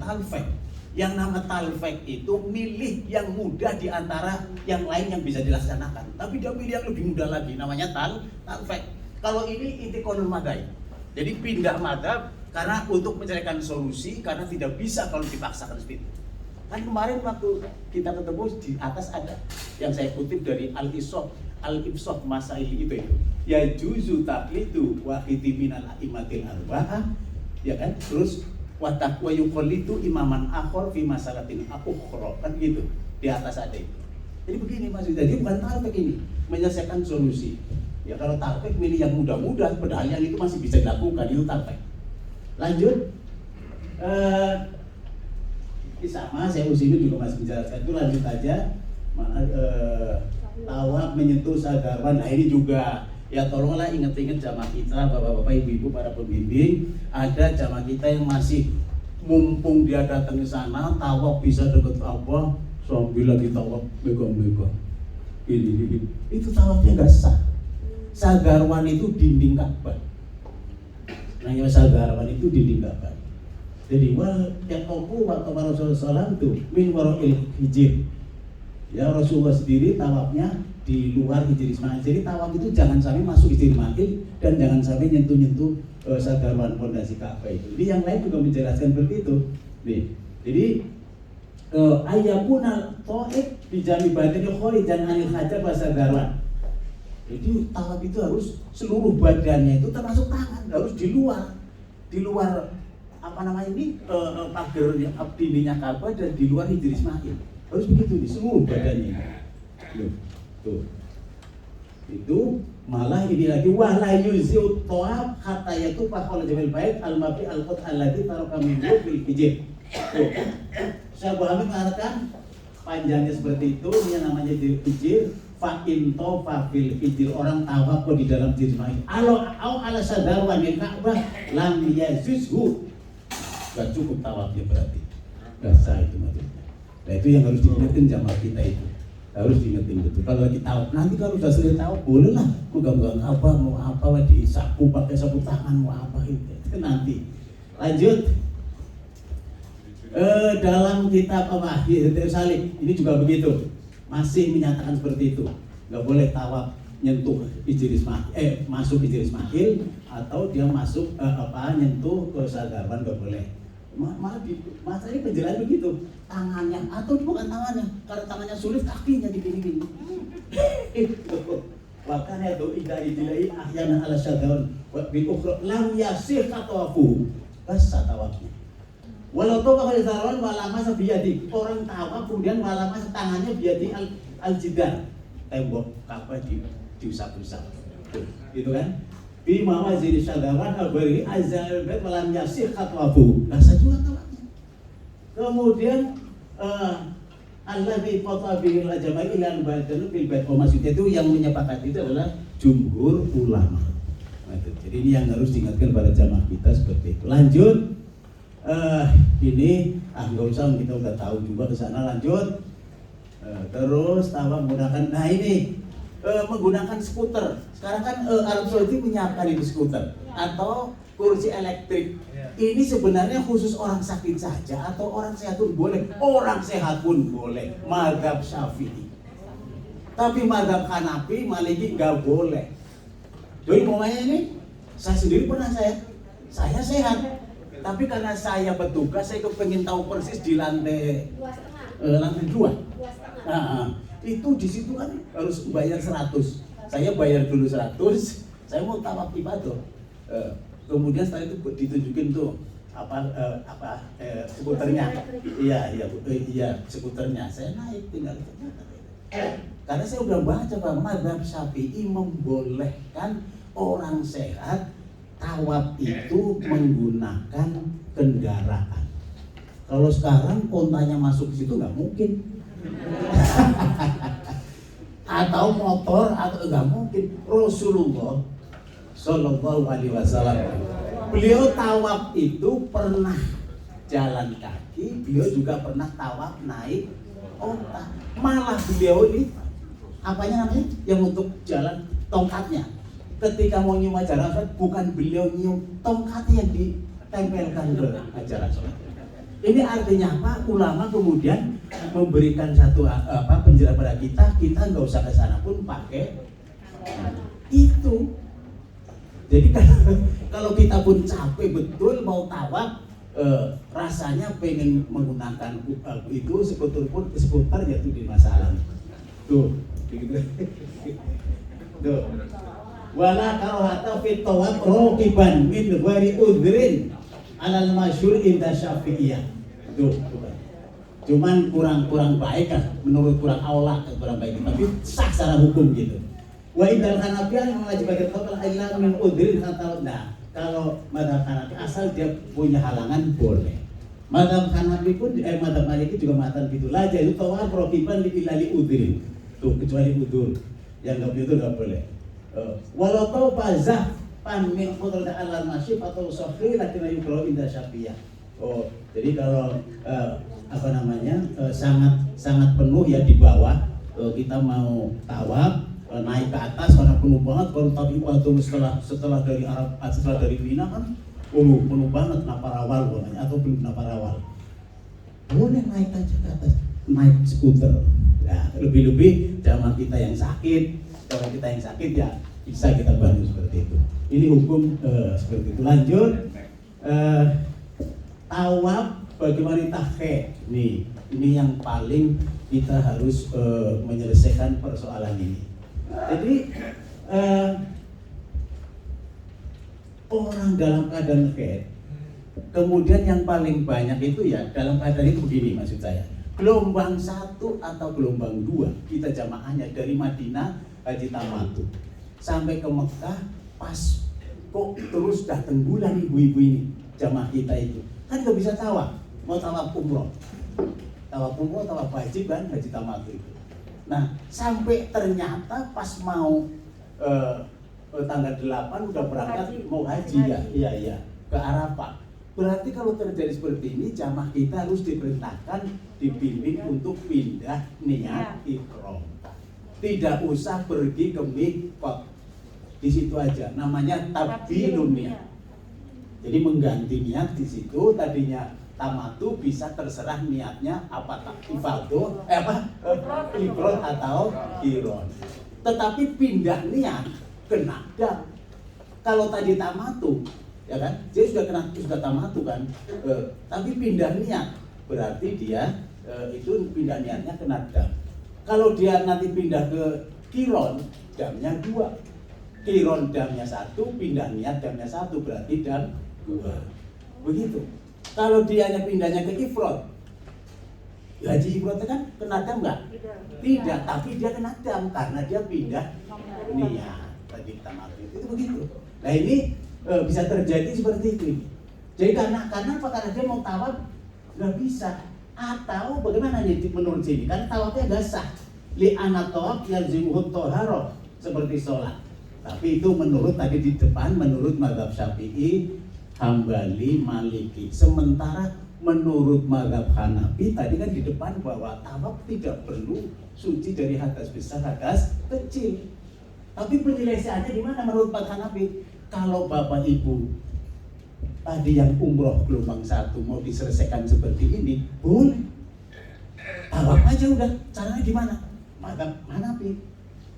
talfek. Yang nama talfek itu milih yang mudah di antara yang lain yang bisa dilaksanakan. Tapi dia pilih yang lebih mudah lagi, namanya talfek. Kalau ini intiqalul madhab. Jadi pindah madhab karena untuk mencarikan solusi, karena tidak bisa kalau dipaksakan seperti itu. Kan kemarin waktu kita ketemu di atas ada yang saya kutip dari Al-Ifsah Masail itu. Ya juzu taqlidu wahidi minal a'immatil arba'ah, ya kan? Terus wa yuqallidu imaman akhar fi masalatin ukhra, kan gitu. Di atas ada itu. Jadi begini maksudnya, jadi bukan talfek ini, menyelesaikan solusi. Ya kalau talfek milih yang mudah-mudah, padahal yang itu masih bisa dilakukan, itu talfek. Lanjut. Sama saya usimin juga masih menjelaskan itu, lanjut aja. Tawaf menyentuh sagarwan. Nah ini juga ya tolonglah ingat-ingat jamaah kita, bapak-bapak, ibu-ibu, para pembimbing. Ada jamaah kita yang masih mumpung dia datang ke sana, tawaf bisa dekat Allah sambil lagi tawaf megang-megang. Ini itu tawafnya nggak sah. Sagarwan itu dinding Ka'bah. Namanya sagarwan itu dinding Ka'bah. Jadi wal yaqafu wa Rasulullah itu min wara'il hijr. Ya Rasulullah sendiri tawafnya di luar Hijr Ismail. Jadi tawaf itu jangan sampai masuk Hijr Ismail dan jangan sampai nyentuh-nyentuh sagarwan fondasi Ka'bah itu. Jadi yang lain juga menjelaskan seperti itu. Nih. Jadi ayyakuna ta'if bi jami badani kharijan anil hajar wa sagarwan. Jadi tawaf itu harus seluruh badannya itu termasuk tangan, harus di luar apa namanya ini pagar dindingnya Ka'bah dan di luar Hijr Ismail. Harus begitu di seluruh badannya. Tuh. Itu malah ini lagi wala yuzi'ut tawaf hatta yatufa hawla jamil bait al-mafi al-qut alladhi taraka minhu fil hijr. Syekh Hamid mengatakan panjangnya seperti itu, ini namanya hijr. Fa in tawafa fil hijr, orang tawaf di dalam Hijr Ismail. Au ala sadarwan min Ka'bah lam yazuzhu. Gak cukup tawafnya berarti. Gak sah itu maksudnya. Nah itu yang harus diingetin jamaah kita itu, harus diingetin betul. Kalau lagi tawaf, nanti kalau sudah selesai tawaf boleh lah, pegang-pegang apa, mau apa, disapu pakai sapu tangan, mau apa itu nanti. Lanjut. Dalam kitab Ahir Salik ini juga begitu, masih menyatakan seperti itu, nggak boleh tawaf nyentuh Hijr Ismail, masuk Hijr Ismail atau dia masuk nyentuh ke sagarwan, nggak boleh. Malah ini penjelasan begitu, tangannya atau bukan tangannya, kalau tangannya sulit kakinya digini-gini. Makanya itu idai ahyana ala syadawun wa bil ukhra lam yasih tawafu, basah tawafnya. Walau tawafa al-zarwan wala masa biyadi, orang tawaf kemudian wala masa tangannya biyadi al-jidar, tembok Ka'bah diusap-usap. Gitu kan? Bi mawazin syadawan al-bari azal bait walam yasih khatwafu. Nah, juga tawafnya. Kemudian allazi qata bihi al-jama'i ila al-badal bil bait. Maksudnya itu yang menyepakati itu adalah jumhur ulama. Jadi ini yang harus diingatkan pada jamaah kita seperti itu. Lanjut. Ini nggak usah, kita udah tahu juga ke sana. Lanjut. Terus tawaf menggunakan, nah ini menggunakan skuter. Sekarang kan Arab Saudi menyiapkan itu skuter atau kursi elektrik. Ini sebenarnya khusus orang sakit saja atau orang sehat pun boleh? Orang sehat pun boleh. Mazhab Syafi'i. Tapi mazhab Hanafi, Maliki nggak boleh. Jadi umpamanya ini, saya sendiri pernah saya sehat. Tapi karena saya bertugas, saya pengen tahu persis di lantai 2. Nah, itu di situ kan harus bayar 100. Saya bayar dulu 100. Saya mau tawaf ibadah. Kemudian setelah itu ditunjukin tuh skuternya. Iya, skuternya. Saya naik tinggal. Karena saya udah baca bahwa mazhab Syafi'i membolehkan orang sehat tawaf itu menggunakan kendaraan. Kalau sekarang kontanya masuk ke situ nggak mungkin. Atau motor atau nggak mungkin. Rasulullah Shallallahu Alaihi Wasallam beliau tawaf itu pernah jalan kaki, beliau juga pernah tawaf naik onta. Malah beliau ini apanya namanya yang untuk jalan tongkatnya. Ketika mau nyium Hajar Aswad, bukan beliau nyium tongkatnya yang ditempelkan ke Hajar Aswad. Ini artinya apa? Ulama kemudian memberikan satu penjelasan pada kita nggak usah ke sana pun pakai itu. Jadi kalau kita pun capek betul mau tawaf, rasanya pengen menggunakan itu seputar jatuh di masalah. Tuh, gitu. Tuh. Wala karahata fit tawaf raqiban min ghairi udhrin alal masyhur inda Syafi'iyah. Tuh. Cuman kurang baik kan, menurut kurang aula kurang baik, tapi sah secara hukum gitu. Wa indal Hanafiyah yang mewajibkan tawaf illa min udhrin hatta. Nah, kalau mazhab Hanafi asal dia punya halangan boleh. Mazhab Hanafi pun mazhab Maliki juga mengatakan gitu. La jaizu tawaf raqiban illa li udhrin. Tuh, kecuali udzur. Yang enggak begitu enggak boleh. Walau tawfazah pan min qudrat al-masyib atau sahih lakin yukra inda Syafi'iyah. Oh, jadi kalau sangat penuh ya di bawah, kita mau tawaf naik ke atas karena penuh banget. Kalau tapi waktu setelah dari Arab, setelah dari Mina kan penuh banget naparawal namanya, atau belum naparawal, boleh naik aja ke atas, naik skuter. Nah, lebih-lebih jamaah kita yang sakit, kalau kita yang sakit ya bisa kita bantu seperti itu. Ini hukum seperti itu. Lanjut, tawaf bagaimana tahke. Nih, ini yang paling kita harus menyelesaikan persoalan ini. Jadi orang dalam keadaan haid, kemudian yang paling banyak itu ya dalam keadaan itu begini, maksud saya, gelombang 1 atau gelombang 2 kita jamaahnya dari Madinah Haji Tamatu sampai ke Mekah, pas kok terus datang bulan ibu-ibu ini jamaah kita itu kan nggak bisa tawaf, mau tawaf umroh, tawaf wajib kan Haji Tamatu itu. Nah, sampai ternyata pas mau tanggal 8 udah berangkat mau haji ya, iya ke Arafah. Berarti kalau terjadi seperti ini, jamaah kita harus diperintahkan, dibimbing untuk pindah niat ihram. Tidak usah pergi ke mikot, di situ aja. Namanya tabdilun niat. Jadi mengganti niat di situ, tadinya tamatu bisa terserah niatnya apa, ifado, ifrod atau qiron. Tetapi pindah niat ke nadam. Kalau tadi tamatu, ya kan, dia sudah tamatu kan, tapi pindah niat berarti dia itu pindah niatnya ke nadam. Kalau dia nanti pindah ke qiron, damnya 2. Qiron damnya 1, pindah niat damnya 1, berarti dam 2. Begitu. Kalau dia hanya pindahnya ke ifrod, haji ifrod kan kena dam nggak? Tidak, tapi dia kena dam karena dia pindah niat tadi tamatu itu begitu. Nah ini bisa terjadi seperti itu. Jadi karena apa? Karena dia mau tawaf nggak bisa. Atau bagaimana nih menurut sini? Karena tawafnya nggak sah. Li anak tawaf yazimuhut toharo seperti sholat. Tapi itu menurut tadi di depan menurut mazhab Syafi'i, Hambali, Maliki. Sementara menurut mazhab Hanafi tadi kan di depan bahwa tawaf tidak perlu suci dari hadas besar hadas kecil. Tapi penyelesaiannya di mana menurut mazhab Hanafi? Kalau Bapak Ibu tadi yang umroh gelombang 1 mau diselesaikan seperti ini, boleh. Tawaf aja udah. Caranya gimana? Mazhab Hanafi,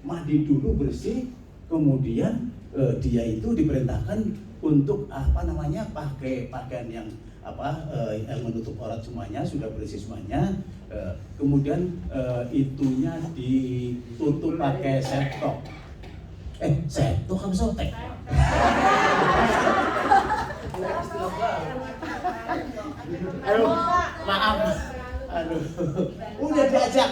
mandi dulu bersih, kemudian dia itu diperintahkan untuk pakai pakaian yang yang menutup aurat semuanya, sudah bersih semuanya, kemudian itunya ditutup pakai setok. Setok apa sotek? Aduh, maaf. Aduh, udah diajak.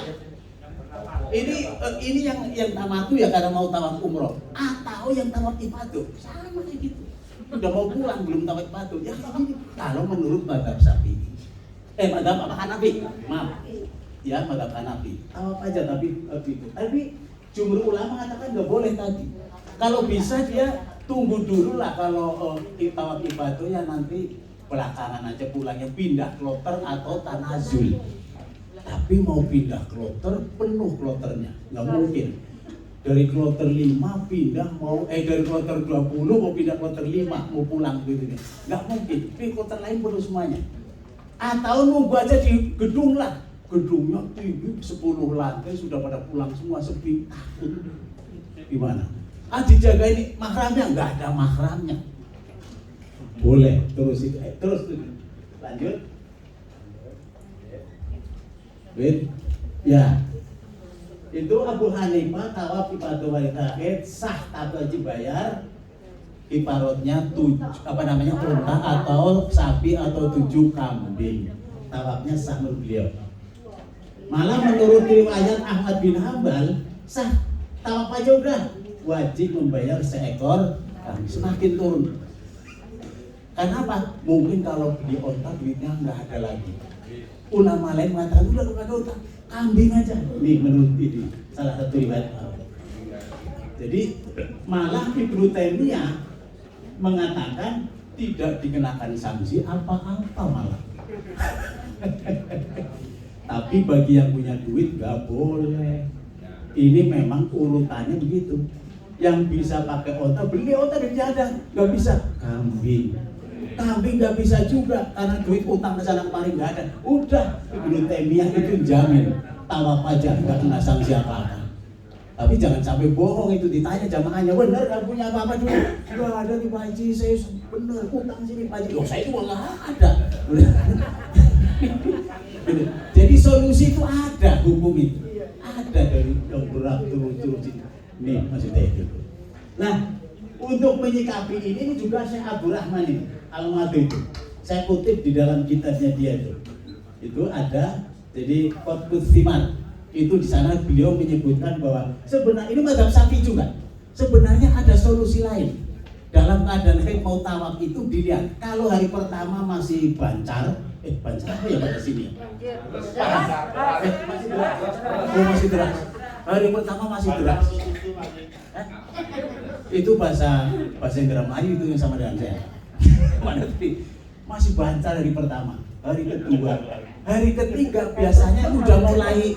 Ini yang tamatu ya karena mau tawaf umroh, atau yang tawaf ifadah sama kayak gitu. Udah mau pulang belum tawaf ifadah ya kayak gini. Kalau menurut mazhab Syafi'i, mazhab Hanafi, maaf ya, mazhab Hanafi tawaf aja tapi itu. Tapi jumhur ulama mengatakan nggak boleh tadi. Kalau bisa dia tunggu dulu lah, kalau tawaf ifadah ya nanti belakangan aja pulangnya, pindah kloter atau tanazul. Tapi mau pindah kloter, penuh kloternya, nggak mungkin. Dari kloter 5 pindah dari kloter 20 mau pindah kloter 5 mau pulang gitu nih, nggak mungkin. Tapi kloter lain penuh semuanya. Atau nunggu aja di gedung lah, gedungnya tinggi 10 lantai sudah pada pulang semua sepi, takut gimana? Dijaga ini mahramnya, nggak ada mahramnya. Boleh terus lanjut. Ya, itu Abu Hanifah tawaf ifadah wal akhir sah tanpa wajib bayar. Ibaratnya unta atau sapi atau 7 kambing. Tawafnya sah menurut beliau. Malah menurut riwayat Ahmad bin Hambal sah tawaf aja udah wajib membayar seekor kambing. Semakin turun. Kenapa? Mungkin kalau di onta duitnya nggak ada lagi. Ulama lain mengatakan udah kepada onta kambing aja. Nih menurut ini salah satu riwayat. Jadi malah Ibnu Taimiyah mengatakan tidak dikenakan sanksi apa-apa malah. Tapi bagi yang punya duit nggak boleh. Ini memang urutannya begitu. Yang bisa pakai onta beli onta dan jadah, nggak bisa kambing. Kambing nggak bisa juga karena duit utang ke sana kemarin nggak ada. Udah Ibnu Taimiyah itu jamin tawaf aja nggak kena sanksi apa-apa. Tapi jangan sampai bohong, itu ditanya jamaahnya, benar nggak punya apa-apa dulu? Nggak ada nih Pak Haji, saya benar utang sini Pak Haji. Loh saya juga nggak ada. Jadi solusi itu ada, hukum itu ada dari yang berat turun sini. Nih maksudnya itu. Nah untuk menyikapi ini juga Syekh Abdurrahman ini Al-Madhi itu, saya kutip di dalam kitabnya dia itu ada jadi Qutbus Thimar. Itu di sana beliau menyebutkan bahwa sebenarnya ini mazhab Syafi'i juga. Sebenarnya ada solusi lain. Dalam keadaan haid mau tawaf itu dilihat kalau hari pertama masih bancar, bancar apa ya pada sini ya? Masih deras. Hari pertama masih deras. Itu bahasa Indramayu itu yang sama dengan saya. Mana tadi masih bancar hari pertama. Hari kedua, hari ketiga biasanya udah mulai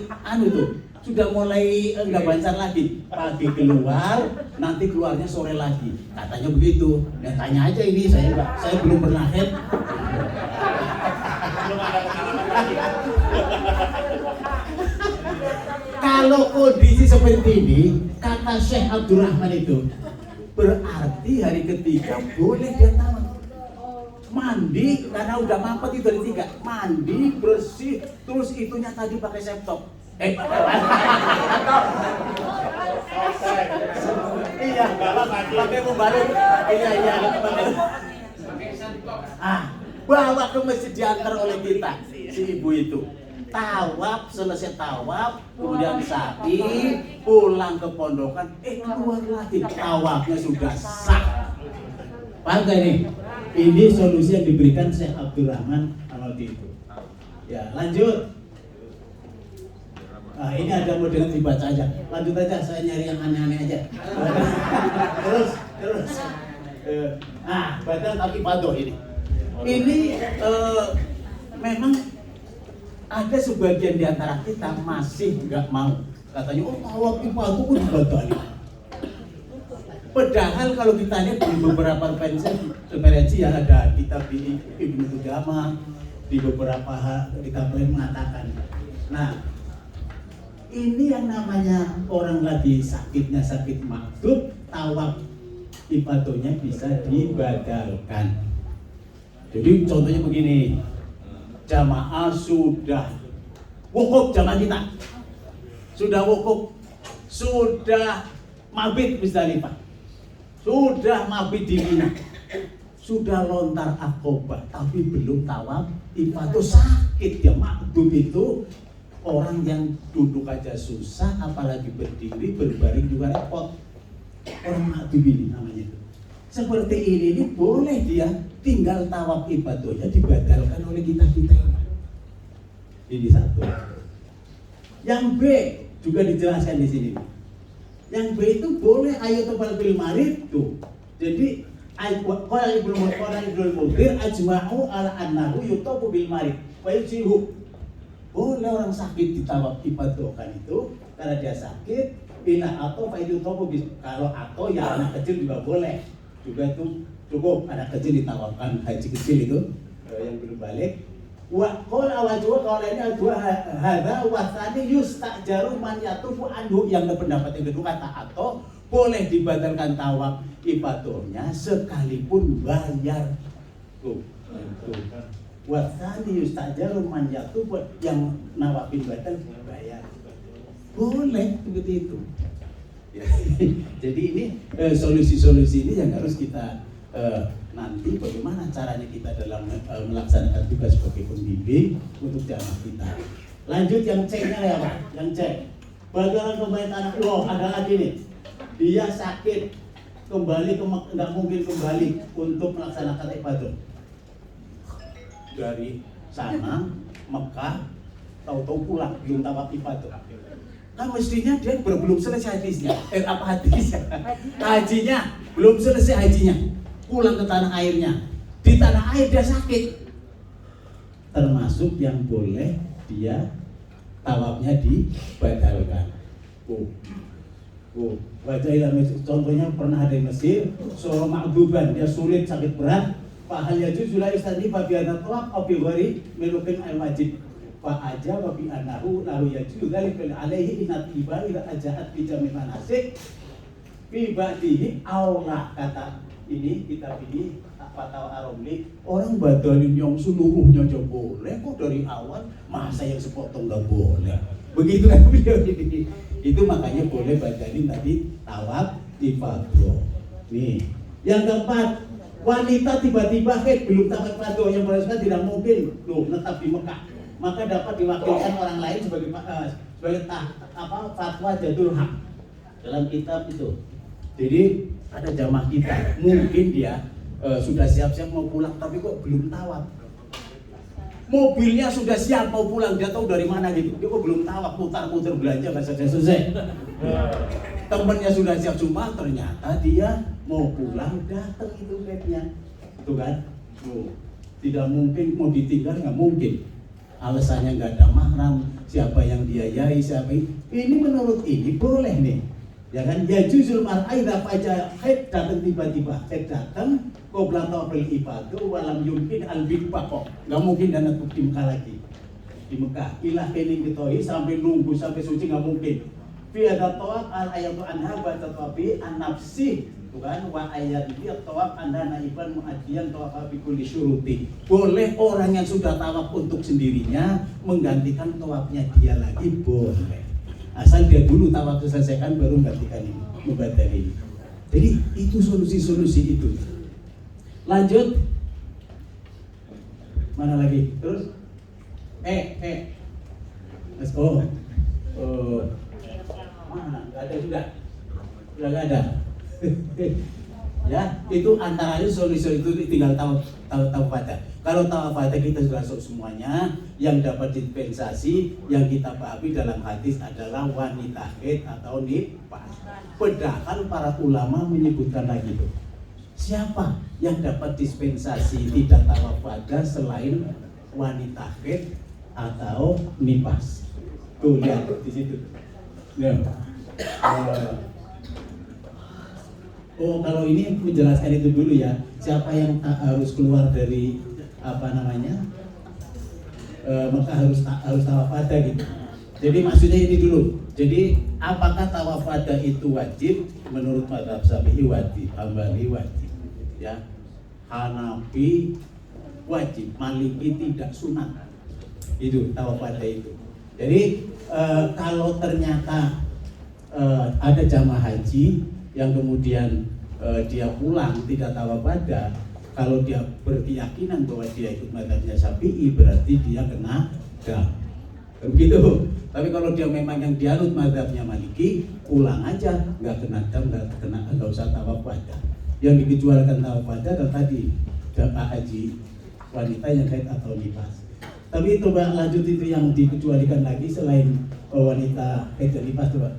sudah mulai enggak bancar lagi. Pagi keluar, nanti keluarnya sore lagi. Katanya begitu. Ya tanya aja ini, saya belum pernah haid. Belum ada pengalaman lagi. Kalau kondisi seperti ini, kata Syekh Abdurrahman itu berarti hari ketiga boleh dia tawaf. Mandi karena udah mampet itu dari 3, mandi bersih terus itunya tadi pakai septok. Iya, pakai pembalut. Iya. Bawa ke masjid diantar oleh kita si ibu itu. Tawaf, selesai tawaf, kemudian sapi pulang ke pondokan, keluar lagi tawafnya sudah sah. Paham gak ini? Ini solusi yang diberikan Syekh Abdurrahman Al-Madhi itu. Ya, lanjut. Nah, ini ada model dibaca aja. Lanjut aja, saya nyari yang aneh-aneh aja. Terus. Badan tapi padoh ini. Ini memang ada sebagian di antara kita masih nggak mau. Katanya, tawaf ifadah pun dibatalin. Padahal kalau kita lihat di beberapa referensi yang ada kitab di Ibnu Qudamah, di beberapa kitab lain mengatakan. Nah, ini yang namanya orang lagi sakitnya sakit makdud, tawaf ibadahnya bisa dibatalkan. Jadi contohnya begini, jamaah sudah wukuf, jamaah kita sudah wukuf, sudah mabit Musdalifah, sudah mabit di Mina, sudah lontar Aqobah, tapi belum tawaf ifadah, sakit ya. Makdud itu orang yang duduk aja susah, apalagi berdiri, berbaring juga repot. Orang makdud ini namanya itu. Seperti ini boleh dia tinggal tawaf ibadahnya dibatalkan oleh kita-kita ini. Ini satu. Yang B juga dijelaskan di sini. Yang B itu boleh ayatul bil marid tuh. Jadi qala Ibnu Mudhir ajma'u ala annahu yutabu bil marid wa yujihu. Boleh orang sakit ditawaf ibadahkan itu karena dia sakit, bila atau faidu tobu, kalau atau ya anak kecil juga boleh. Juga itu cukup anak kecil ditawafkan haji kecil itu yang belum balik Wa qala wajhu qala ini dua hadza wasani yustajaru man yatufu anhu, yang pendapat yang kedua kata atau boleh dibatalkan tawaf ibadahnya sekalipun bayar. Tuh. Wasani yustajaru man yatufu, yang nawafin batal bayar. Boleh seperti itu. Ya. Jadi ini solusi-solusi ini yang harus kita nanti bagaimana caranya kita dalam melaksanakan tugas sebagai pembimbing untuk jamaah kita. Lanjut yang C-nya ya Pak, yang C. Bagaimana kembali tanah? Loh, ada lagi nih. Dia sakit, kembali nggak mungkin kembali untuk melaksanakan ibadah. Dari sana Mekah, tahu-tahu pulang belum tawaf ibadah. Kan mestinya dia belum selesai hadisnya. Hajinya belum selesai hajinya. Pulang ke tanah airnya, di tanah air dia sakit, termasuk yang boleh dia tawafnya dibatalkan. Contohnya pernah ada di Mesir, seorang ma'duban, dia sulit sakit berat, fahal yajuz la istani babiana tawaf api wari melukin al-wajib fa aja babi anahu lahu yajuz dzalika alaihi inat iba ila ajaat bi jami' manasik fi ba'dihi aula. Kata ini kitab ini Fatwa Ar-Romli, orang badalin yang seluruhnya aja boleh, kok dari awal masa yang sepotong nggak boleh, begitu kan beliau ini. Itu makanya boleh badalin tadi tawaf ifadah. Nih yang keempat, wanita tiba-tiba belum tawaf ifadah, yang berarti tidak mungkin loh netap di Mekah, maka dapat diwakilkan orang lain sebagai fatwa jadul hak dalam kitab itu. Jadi ada jamaah kita, mungkin dia sudah siap-siap mau pulang, tapi kok belum tawaf. Mobilnya sudah siap mau pulang, dia tahu dari mana gitu, dia kok belum tawaf, putar-putar belanja nggak selesai. Temennya sudah siap, cuma ternyata dia mau pulang, datang itu webnya, tuh kan? Tidak mungkin mau ditinggal, nggak mungkin. Alasannya nggak ada mahram, siapa yang diayai, siapa ini menurut ini boleh nih. Ya kan, ya juzul mar'ai dafaja haid datang tiba-tiba, haid datang qabla tawafil ibadah walam yumkin al-bidbah, kok nggak mungkin dan untuk di Mekah lagi, di Mekah ilah kening ketohi sampai nunggu sampai suci nggak mungkin. Fi ada tawaf al ayatu anha ba'da tawafi an nafsi, bukan wa ayat fi tawaf anda naiban muaddiyan tawaf bi kulli syuruti. Boleh orang yang sudah tawaf untuk sendirinya menggantikan tawafnya dia lagi, boleh. Asal dia dulu tawaf selesaikan baru menggantikan ini, membatal ini. Jadi itu solusi-solusi itu. Lanjut. Mana lagi? Terus? Mana? Gak ada juga. Sudah gak ada. Ya, itu antara solusi itu tinggal tahu pada. Kalau tawaf pada kita sudah masuk semuanya, yang dapat dispensasi yang kita pahami dalam hadis adalah wanita haid atau nifas. Padahal para ulama menyebutkan lagi itu. Siapa yang dapat dispensasi tidak tawaf pada selain wanita haid atau nifas? Tuh lihat di situ. Ya. Kalau ini menjelaskan itu dulu ya. Siapa yang harus keluar dari Maka harus tawaf wada gitu. Jadi maksudnya ini dulu. Jadi apakah tawaf wada itu wajib? Menurut mazhab Syafi'i wajib, Hambali wajib. Ya, Hanafi wajib, Maliki tidak sunat. Itu tawaf wada itu. Jadi kalau ternyata ada jamaah haji yang kemudian dia pulang tidak tawaf wada, kalau dia berkeyakinan bahwa dia ikut mazhabnya Syafi'i, berarti dia kena dam. Begitu. Tapi kalau dia memang yang dianut mazhabnya Maliki, pulang aja, nggak kena dam, nggak usah tawaf wada. Yang dikecualikan tawaf wada adalah tadi jamaah haji wanita yang haid atau nifas. Tapi coba lanjut itu yang dikecualikan lagi selain wanita haid dan nifas, coba.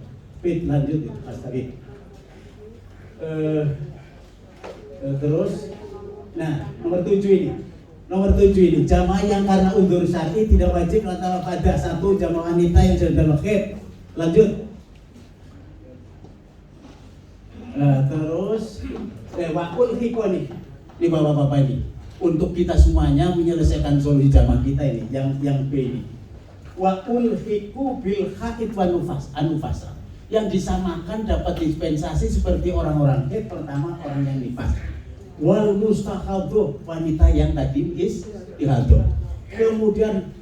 Fit lanjut itu Mas Tari. Terus nah, nomor 7 ini jamaah yang karena undur syar'i tidak wajib tawaf wada. Satu, jamaah wanita yang sedang haid. Lanjut. Terus wakul hikoni. Ini bapak-bapak ini. untuk kita semuanya menyelesaikan solusi zaman kita ini yang B ini. Wa ulhiqu bil haid wa anufasa. Yang disamakan dapat dispensasi seperti orang-orang haid, pertama orang yang nifas. Wal mustahadhah, wanita yang tadi istihadah. Kemudian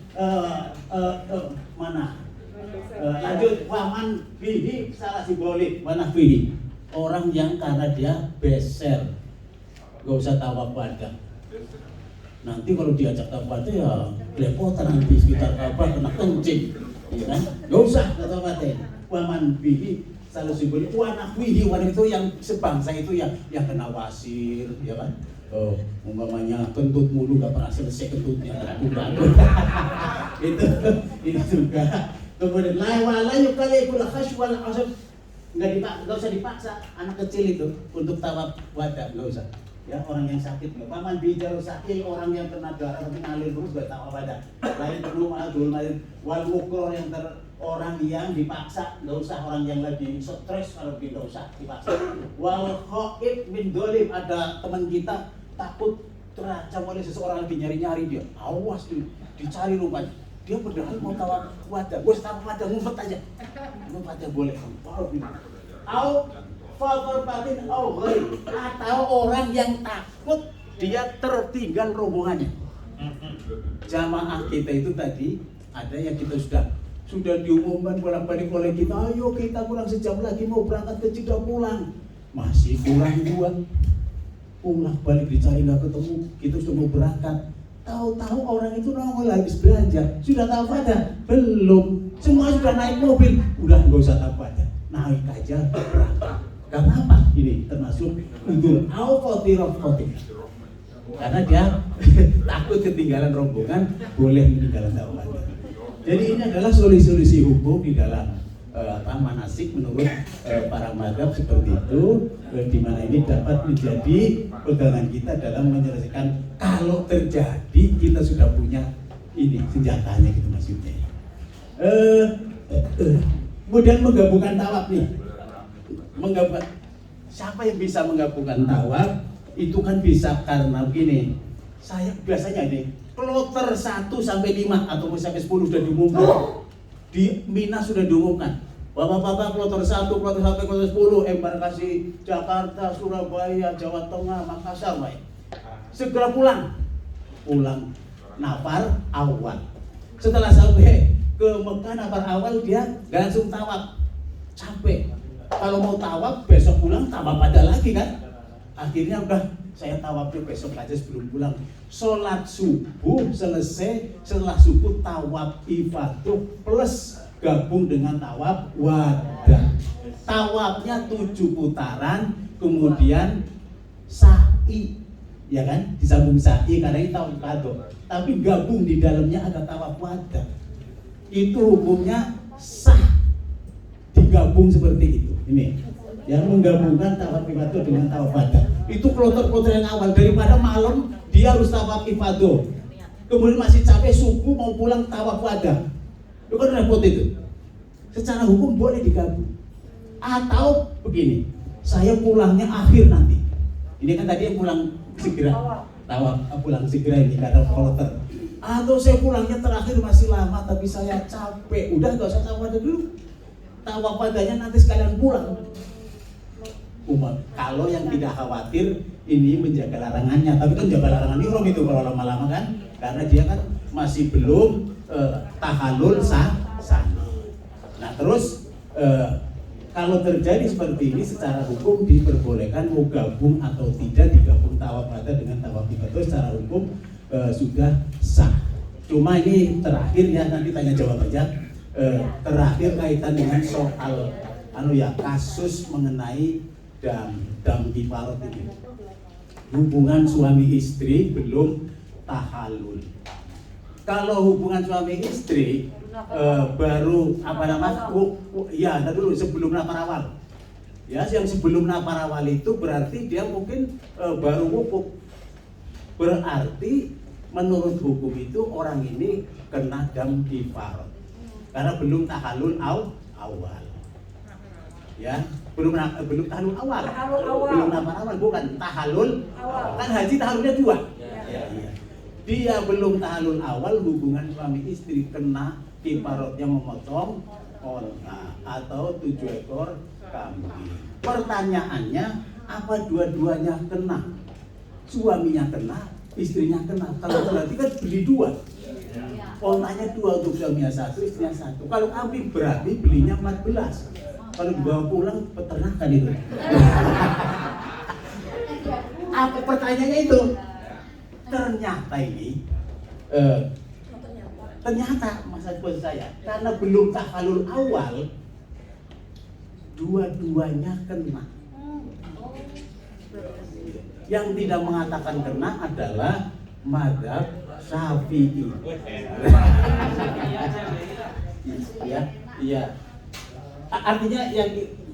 lanjut waman bihi salah simbolik mana bihi, orang yang karena dia beser, gak usah tawaf badan. Nanti kalau diajak tawaf ya lepotan nanti sekitar Ka'bah kena kencing, ya kan? Gak usah tawaf badan. Waman bihi salah simbolik, wanak bihi, wanak itu yang sebangsa itu yang kena wasir, ya kan? Oh, umpamanya kentut mulu gak pernah selesai kentutnya, itu juga. Kemudian la yukaliful khash wal asab, enggak usah dipaksa anak kecil itu untuk tawaf wada, enggak usah. Ya, orang yang sakit enggak. Paman bijar sakit, orang yang kena darah tapi ngalir terus enggak tawaf wada. Lain perlu malah dul wal mukroh yang orang yang dipaksa, enggak usah. Orang yang lagi stres kalau enggak usah dipaksa. Wal khaib min dolim, ada teman kita takut terancam oleh seseorang lagi nyari-nyari dia. Awas tuh, dicari rupanya. Dia padahal mau tawaf wada, bos tawaf wada ngumpet aja boleh. Au fakir batin au ghaib, atau orang yang takut dia tertinggal rombongannya. Jamaah kita itu tadi ada yang kita sudah diumumkan bolak-balik oleh kita, ayo kita pulang sejam lagi mau berangkat ke Jeddah pulang, masih kurang 2. Pulang balik dicari nggak ketemu, kita sudah mau berangkat. Tahu-tahu orang itu nongol habis belanja, sudah tahu pada belum, semua sudah naik mobil, udah nggak usah tahu pada, naik aja berangkat. Kenapa? Ini termasuk udul al-khotir, karena dia takut ketinggalan rombongan, boleh meninggalkan tahu pada. Jadi ini adalah solusi hukum di dalam manasik menurut para mazhab seperti itu, di mana ini dapat menjadi pegangan kita dalam menyelesaikan kalau terjadi kita sudah punya ini senjatanya gitu maksudnya. Kemudian menggabungkan tawaf nih, siapa yang bisa menggabungkan tawaf itu kan bisa karena begini, saya biasanya ini kloter 1 sampai 5 atau sampai 10 sudah diumumkan. Di Mina sudah diumumkan, bapak-bapak kloter 1, kloter 1, kloter 10, embarkasi Jakarta, Surabaya, Jawa Tengah, Makassar, baik. Segera pulang nafar awal. Setelah sampai ke Mekah nafar awal dia langsung tawaf, capek. Kalau mau tawaf besok pulang tawaf pada lagi kan. Akhirnya udah saya tawaf besok aja sebelum pulang. Sholat subuh selesai, setelah subuh tawaf ifadah plus gabung dengan tawaf wada. Tawafnya 7 putaran, kemudian sa'i, ya kan? Disambung sa'i karena ini tawaf ifadah. Tapi gabung di dalamnya ada tawaf wada. Itu hukumnya sah digabung seperti itu. Ini yang menggabungkan tawaf ifadah dengan tawaf wada. Itu kloter-kloter yang awal, daripada malam dia harus tawaf ifadah, kemudian masih capek subuh mau pulang tawaf wada, itu kan repot itu. Secara hukum boleh digabung. Atau begini, saya pulangnya akhir nanti. Ini kan tadi yang pulang segera, tawaf pulang segera ini karena kloter. Atau saya pulangnya terakhir masih lama tapi saya capek, udah nggak usah tawaf wada dulu, tawaf wadanya nanti sekalian pulang. Kalau yang tidak khawatir ini menjaga larangannya, tapi kan jaga larangan ihram itu kalau lama-lama kan, karena dia kan masih belum tahallul sani. Nah terus kalau terjadi seperti ini secara hukum diperbolehkan mau gabung atau tidak digabung tawaf wada dengan tawaf ifadah, secara hukum sudah sah. Cuma ini terakhir ya, nanti tanya jawab aja. Terakhir kaitan dengan soal kasus mengenai dam kifarat ini, hubungan suami istri belum tahallul. Kalau hubungan suami istri baru dulu sebelum nafar awal, ya yang sebelum nafar awal itu berarti dia mungkin baru wukuf, berarti menurut hukum itu orang ini kena dam kifarat karena belum tahallul awal. Ya, belum tahallul awal. Belum nafar awal, bukan tahallul awal. Kan haji tahallulnya 2. Ya. dia belum tahalul awal hubungan suami istri, kena kiparotnya memotong onta atau 7 ekor kambing. Pertanyaannya, apa dua-duanya kena? Suaminya kena, istrinya kena. Kalau berarti kan beli 2. Ontanya 2 untuk suaminya 1, istrinya 1. Kalau kambing berarti belinya 14. Kalau dibawa pulang peternakan itu. Apa pertanyaannya itu? Ternyata ini ternyata masa buat saya karena belum tahalul awal, dua-duanya kena. Yang tidak mengatakan kena adalah mazhab Syafi'i. Iya. Artinya yang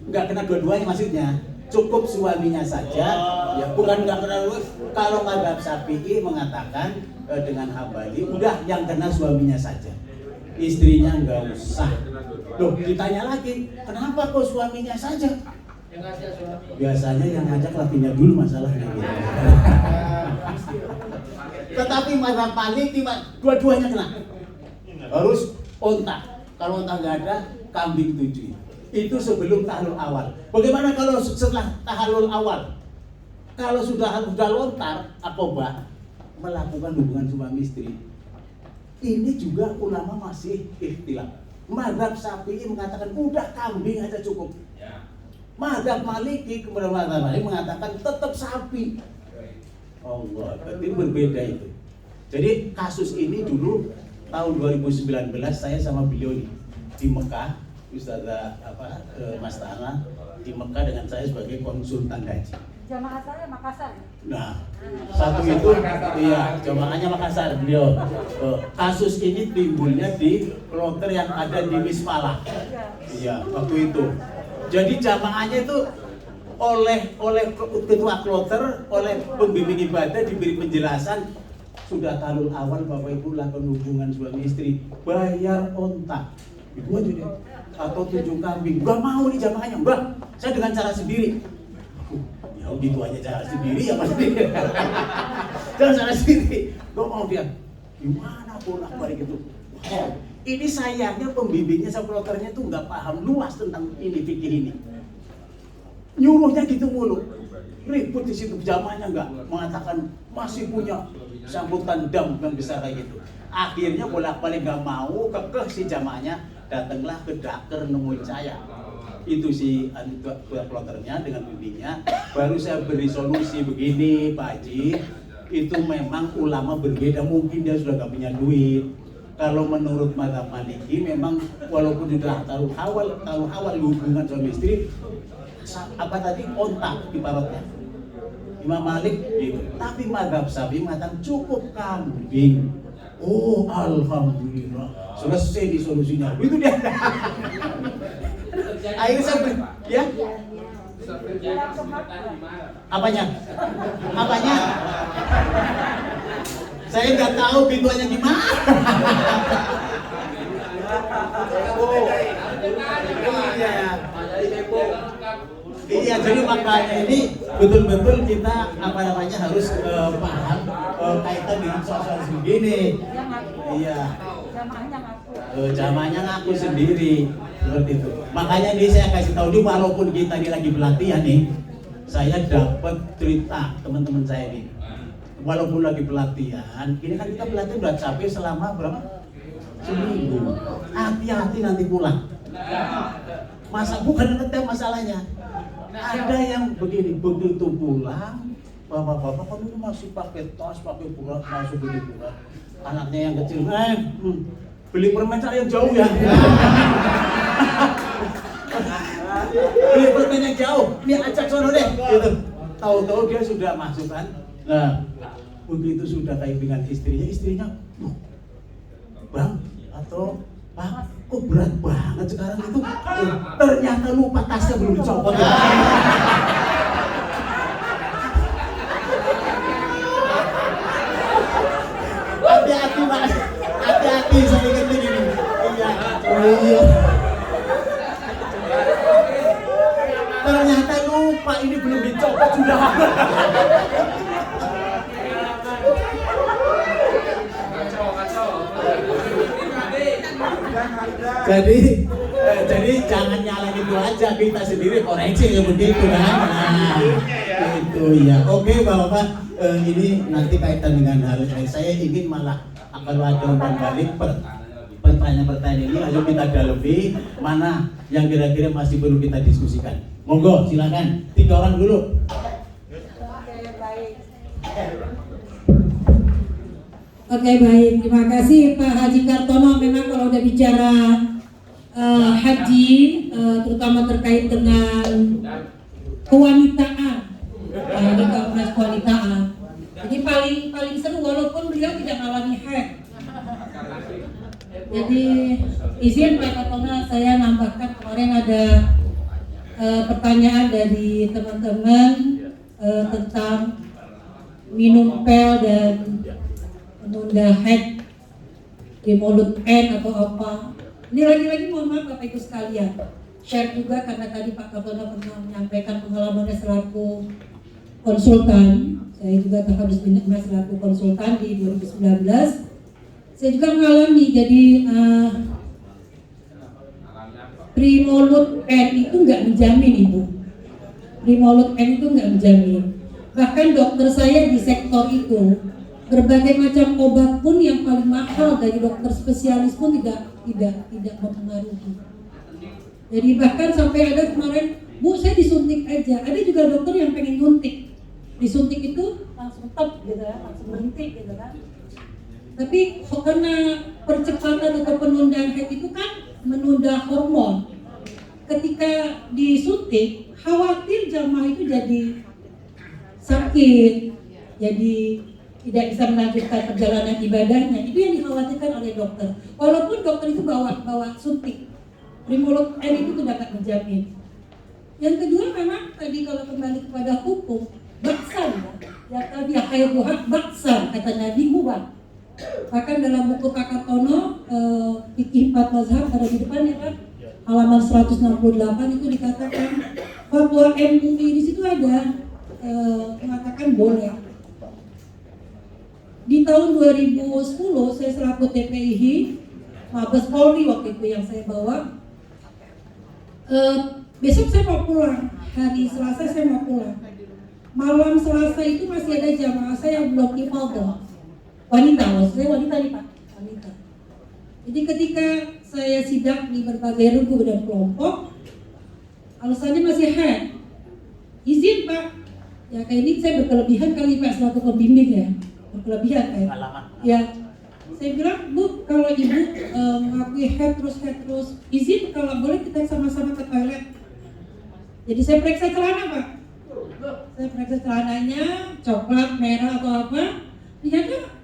nggak kena dua-duanya maksudnya cukup suaminya saja, ya bukan nggak kena. Kalau mazhab Syafi'i mengatakan dengan Hambali, udah yang kena suaminya saja, istrinya nggak usah. Loh, ditanya lagi, kenapa kok suaminya saja? Biasanya yang ngajak lakinya dulu masalahnya gitu. Tetapi mazhab Maliki dua-duanya kena. Harus onta. Kalau onta nggak ada, kambing 7. Itu sebelum tahalul awal. Bagaimana kalau setelah tahalul awal? Kalau sudah lontar, akobah, melakukan hubungan suami istri, ini juga ulama masih ikhtilaf. Mazhab Syafi'i mengatakan udah kambing aja cukup. Mazhab Maliki kepada mazhab Maliki mengatakan tetap sapi. Allah, berarti berbeda itu. Jadi kasus ini dulu tahun 2019 saya sama beliau di Mekah, Ustazah Mas Tana di Mekah dengan saya sebagai konsultan haji. Jamaah saya Makassar. Nah, satu itu iya, jamaahnya Makassar beliau. Kasus ini timbulnya di kloter yang ada di Mispalah. Iya, waktu itu. Jadi jamaahnya itu oleh ketua kloter, oleh pembimbing ibadah diberi penjelasan, sudah tahalul awal Bapak Ibu lakukan hubungan suami istri, bayar onta. Itu aja deh. Atau 7 kambing. Gak mau nih jamaahnya, Mbak. Saya dengan cara sendiri. Ya gitu aja cara sendiri ya pasti. Dengan cara sendiri. Gak mau dia. Gimana bolak-balik itu? Ini sayangnya pembimbingnya sama kloternya tuh nggak paham luas tentang ini fikih ini. Nyuruhnya gitu mulu. Ribut di situ, jamaahnya nggak mengatakan masih punya sambutan dam yang besar kayak gitu. Akhirnya bolak-balik nggak mau, kekeh si jamaahnya, datanglah ke Dakar nemuin saya. Itu si kloternya dengan bimbingnya, baru saya beri solusi begini, Pak Haji. Itu memang ulama berbeda, mungkin dia sudah nggak punya duit. Kalau menurut mazhab Maliki memang walaupun sudah taruh awal hubungan suami istri, apa tadi ontak ibaratnya Imam Malik gitu. Tapi mazhab Syafi'i mengatakan cukup kambing. Oh, alhamdulillah selesai di solusinya. Itu dia. Akhirnya saya ya. Apanya? Saya nggak tahu pintuannya gimana. Oh, iya, jadi makanya ini betul-betul kita harus paham kaitan dengan soal begini. Iya. Jamaahnya ngaku sendiri seperti itu. Makanya ini saya kasih tahu nih, walaupun kita ini lagi pelatihan nih, saya dapat cerita teman-teman saya ini. Walaupun lagi pelatihan, ini kan kita pelatihan udah capek selama berapa? Seminggu. Hati-hati nanti pulang. Masa bukan ngetem masalahnya. Ada yang begini, begitu pulang, bapak-bapak kamu masih pakai tas, pakai bulat, masuk beli bulat. Anaknya yang kecil, beli permen cari yang jauh ya. Beli permen yang jauh, ini ajak sono deh. Gitu. Tahu-tahu dia sudah masuk kan. Nah, begitu sudah kayak dengan istrinya, Bang atau Pak, kok berat banget sekarang itu? Ternyata lupa tasnya belum dicopot. Hati-hati Mas, hati-hati saya ingetin ini. Iya. Ternyata lupa ini belum dicopot sudah. Jadi jangan nyalain itu aja, kita sendiri koreksi ya begitu kan. Nah, itu ya. Oke Bapak, ini nanti kaitan dengan hal saya ingin malah kalau ada umpan balik pertanyaan-pertanyaan ini ayo kita dalami mana yang kira-kira masih perlu kita diskusikan. Monggo silakan 3 orang dulu. Oke baik, terima kasih Pak Haji Kartono. Memang kalau udah bicara haji, terutama terkait dengan kewanitaan, kewanitaan. Jadi paling seru walaupun beliau tidak mengalami haid. Jadi izin Pak Kartono, saya nambahkan kemarin ada pertanyaan dari teman-teman tentang minum pil dan menunda haid di mulut N atau apa. Ini lagi-lagi mohon maaf Bapak Ibu sekalian, share juga karena tadi Pak Kartono pernah menyampaikan pengalamannya selaku konsultan. Saya juga harus bina selaku konsultan di 2019. Saya juga mengalami, jadi Primolut N itu nggak menjamin Ibu. Primolut N itu nggak menjamin. Bahkan dokter saya di sektor itu, berbagai macam obat pun yang paling mahal dari dokter spesialis pun tidak mempengaruhi. Jadi bahkan sampai ada kemarin, Bu saya disuntik aja. Ada juga dokter yang pengen nyuntik. Disuntik itu langsung top gitu kan, langsung berhenti gitu kan. Tapi karena percepatan atau penundaan haid itu kan menunda hormon. Ketika disuntik, khawatir jamaah itu jadi sakit, jadi tidak bisa melanjutkan perjalanan ibadahnya. Itu yang dikhawatirkan oleh dokter. Walaupun dokter itu bawa suntik, Primolut N itu tidak menjamin. Yang kedua memang tadi kalau kembali kepada hukum, baksan ya tadi khairuhat baksan kata Nabi Muhammad. Bahkan dalam buku Pak Kartono Fikih 4 Mazhab ada di depan ya Pak, halaman 168 itu dikatakan fatwa MUI di situ ada mengatakan boleh. Di tahun 2010 saya selaku TPIH Mabes Polri waktu itu yang saya bawa. Besok saya mau pulang, hari Selasa saya mau pulang. Malam Selasa itu masih ada jamaah saya yang belum ifadah. Wanita, saya wanita nih Pak, wanita. Jadi ketika saya sidak di berbagai regu dan kelompok, alasannya masih haid. Izin Pak, ya kayak ini saya berkelebihan kali Pak selaku pembimbing ya, berkelebihan kayak. Ya, saya bilang Bu, kalau Ibu mengakui haid terus, izin kalau boleh kita sama-sama ke toilet. Jadi saya periksa celana Pak. Saya periksa celananya, coklat, merah atau apa, ternyata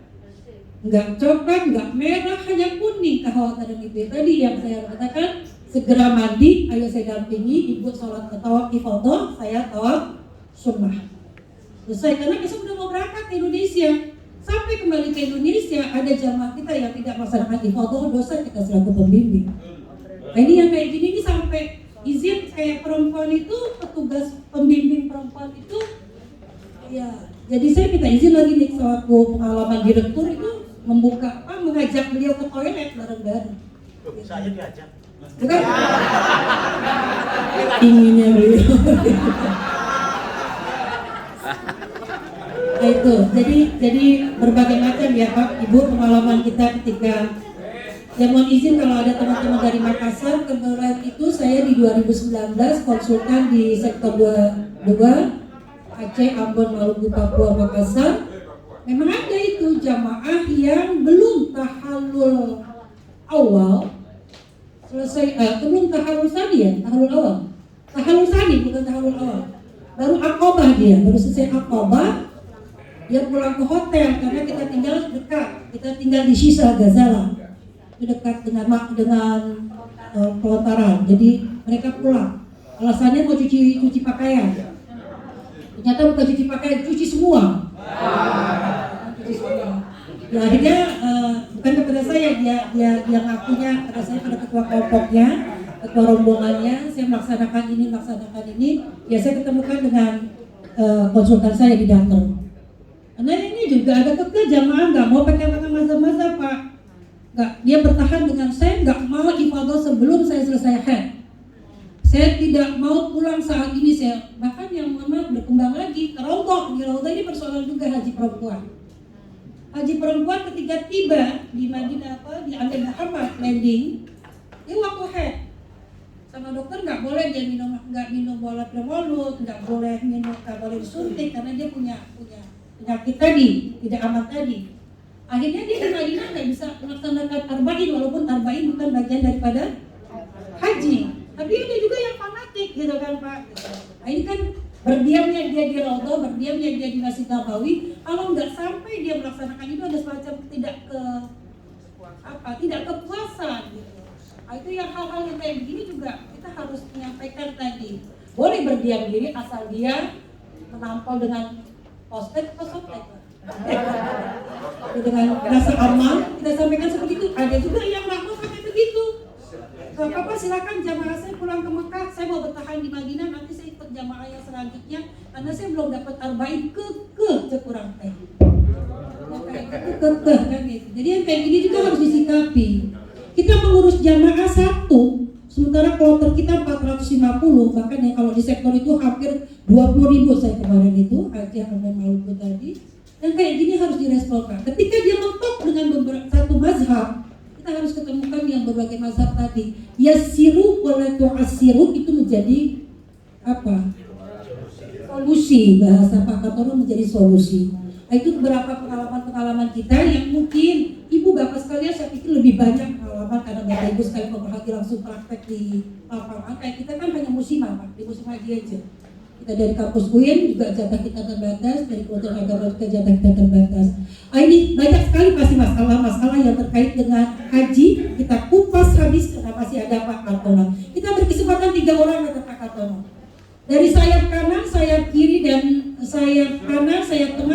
nggak coklat, nggak merah, hanya kuning. Kekhawatiran itu tadi yang saya katakan, segera mandi, ayo saya dampingi, Ibu sholat tawaf ifadah, saya tawaf sunnah. Selesai, karena besok udah mau berangkat ke Indonesia. Sampai kembali ke Indonesia, ada jamaah kita yang tidak melaksanakan ifadah, dosa kita selaku pembimbing. Nah ini yang kayak gini, ini sampai izin kayak perempuan itu, petugas pembimbing perempuan itu, ya. Jadi saya minta izin lagi nih selaku pengalaman direktur itu membuka mengajak beliau ke toilet bareng-bareng. Saya diajak. Bukan? Inginnya beliau. Nah itu, jadi berbagai macam ya Pak, Ibu pengalaman kita ketika ya mohon izin kalau ada teman-teman dari Makassar, kebetulan itu saya di 2019 konsultan di sektor 2 Aceh, Ambon, Maluku, Papua, Makassar. Memang ada itu jamaah yang belum tahallul awal selesai, belum tahallul sani ya, tahallul sani bukan tahallul awal. Baru akobah dia, baru selesai akobah, dia pulang ke hotel karena kita tinggal dekat, kita tinggal di Sisa Gazala, dekat dengan pelontaran. Jadi mereka pulang, alasannya mau cuci pakaian. Ternyata bukan cuci pakaian, cuci semua. Ya akhirnya bukan kepada saya, dia ngakunya kepada saya, pada ketua kelompoknya, ketua rombongannya, saya melaksanakan ini, ya saya ketemukan dengan konsultan saya di Dater. Karena ini juga ada kekeh jamaah nggak mau pakai masa-masa Pak. dia bertahan dengan saya nggak mau ifadah sebelum saya selesai haid. Saya tidak mau pulang saat ini, saya bahkan yang mohon maaf berkembang lagi ke raudhah. Di raudhah ini persoalan juga haji perempuan. Haji perempuan ketika tiba di Madinah di Amir Muhammad landing, dia waktu haid sama dokter nggak boleh dia nggak minum obat mulut, nggak boleh disuntik karena dia punya penyakit tadi, tidak aman tadi. Akhirnya dia di Madinah nggak bisa melaksanakan arba'in, walaupun arba'in bukan bagian daripada haji. Tapi ada juga yang fanatik gitu kan Pak. Nah, ini kan berdiamnya dia di raudhah, berdiamnya dia di Masjid Nabawi, kalau nggak sampai dia melaksanakan itu ada semacam tidak kepuasan gitu. Nah, itu yang hal-hal yang kayak begini juga kita harus menyampaikan tadi. Boleh berdiam diri asal dia menampol dengan post-it atau softtek. Dengan rasa aman kita sampaikan seperti itu. Ada juga yang nggak mau sampai begitu. Gak apa-apa, silakan jamaah saya pulang ke Mekah, saya mau bertahan di Madinah, nanti saya ikut jamaah yang selanjutnya karena saya belum dapat arba'in kurang teh. Kekeh kan gitu. Jadi yang kayak gini juga harus disikapi. Kita mengurus jamaah satu, sementara kloter kita 450, bahkan yang kalau di sektor itu hampir 20.000 saya kemarin itu, Haji Ahmad Maluku tadi. Dan kayak gini harus diresponkan. Ketika dia mentok dengan satu mazhab, kita harus ketemukan yang berbagai mazhab tadi. Yassiru wa la tu'assiru itu menjadi solusi, bahasa Pak Katono menjadi solusi. Nah, itu beberapa pengalaman kita yang mungkin ibu bapak sekalian saya pikir lebih banyak pengalaman karena bapak ibu sekalian pemerhati langsung praktek di lapangan. Kayak kita kan hanya musiman Pak, di musim haji aja. Kita dari kampus UIN juga jatah kita terbatas, dari Kementerian Agama juga jatah kita terbatas. Nah, ini banyak sekali pasti masalah-masalah yang terkait dengan haji. Kita kupas habis karena masih ada Pak Kartono. Kita berkesempatan 3 orang kata Pak Kartono. Dari sayap kanan, sayap kiri, dan sayap kanan, sayap tengah.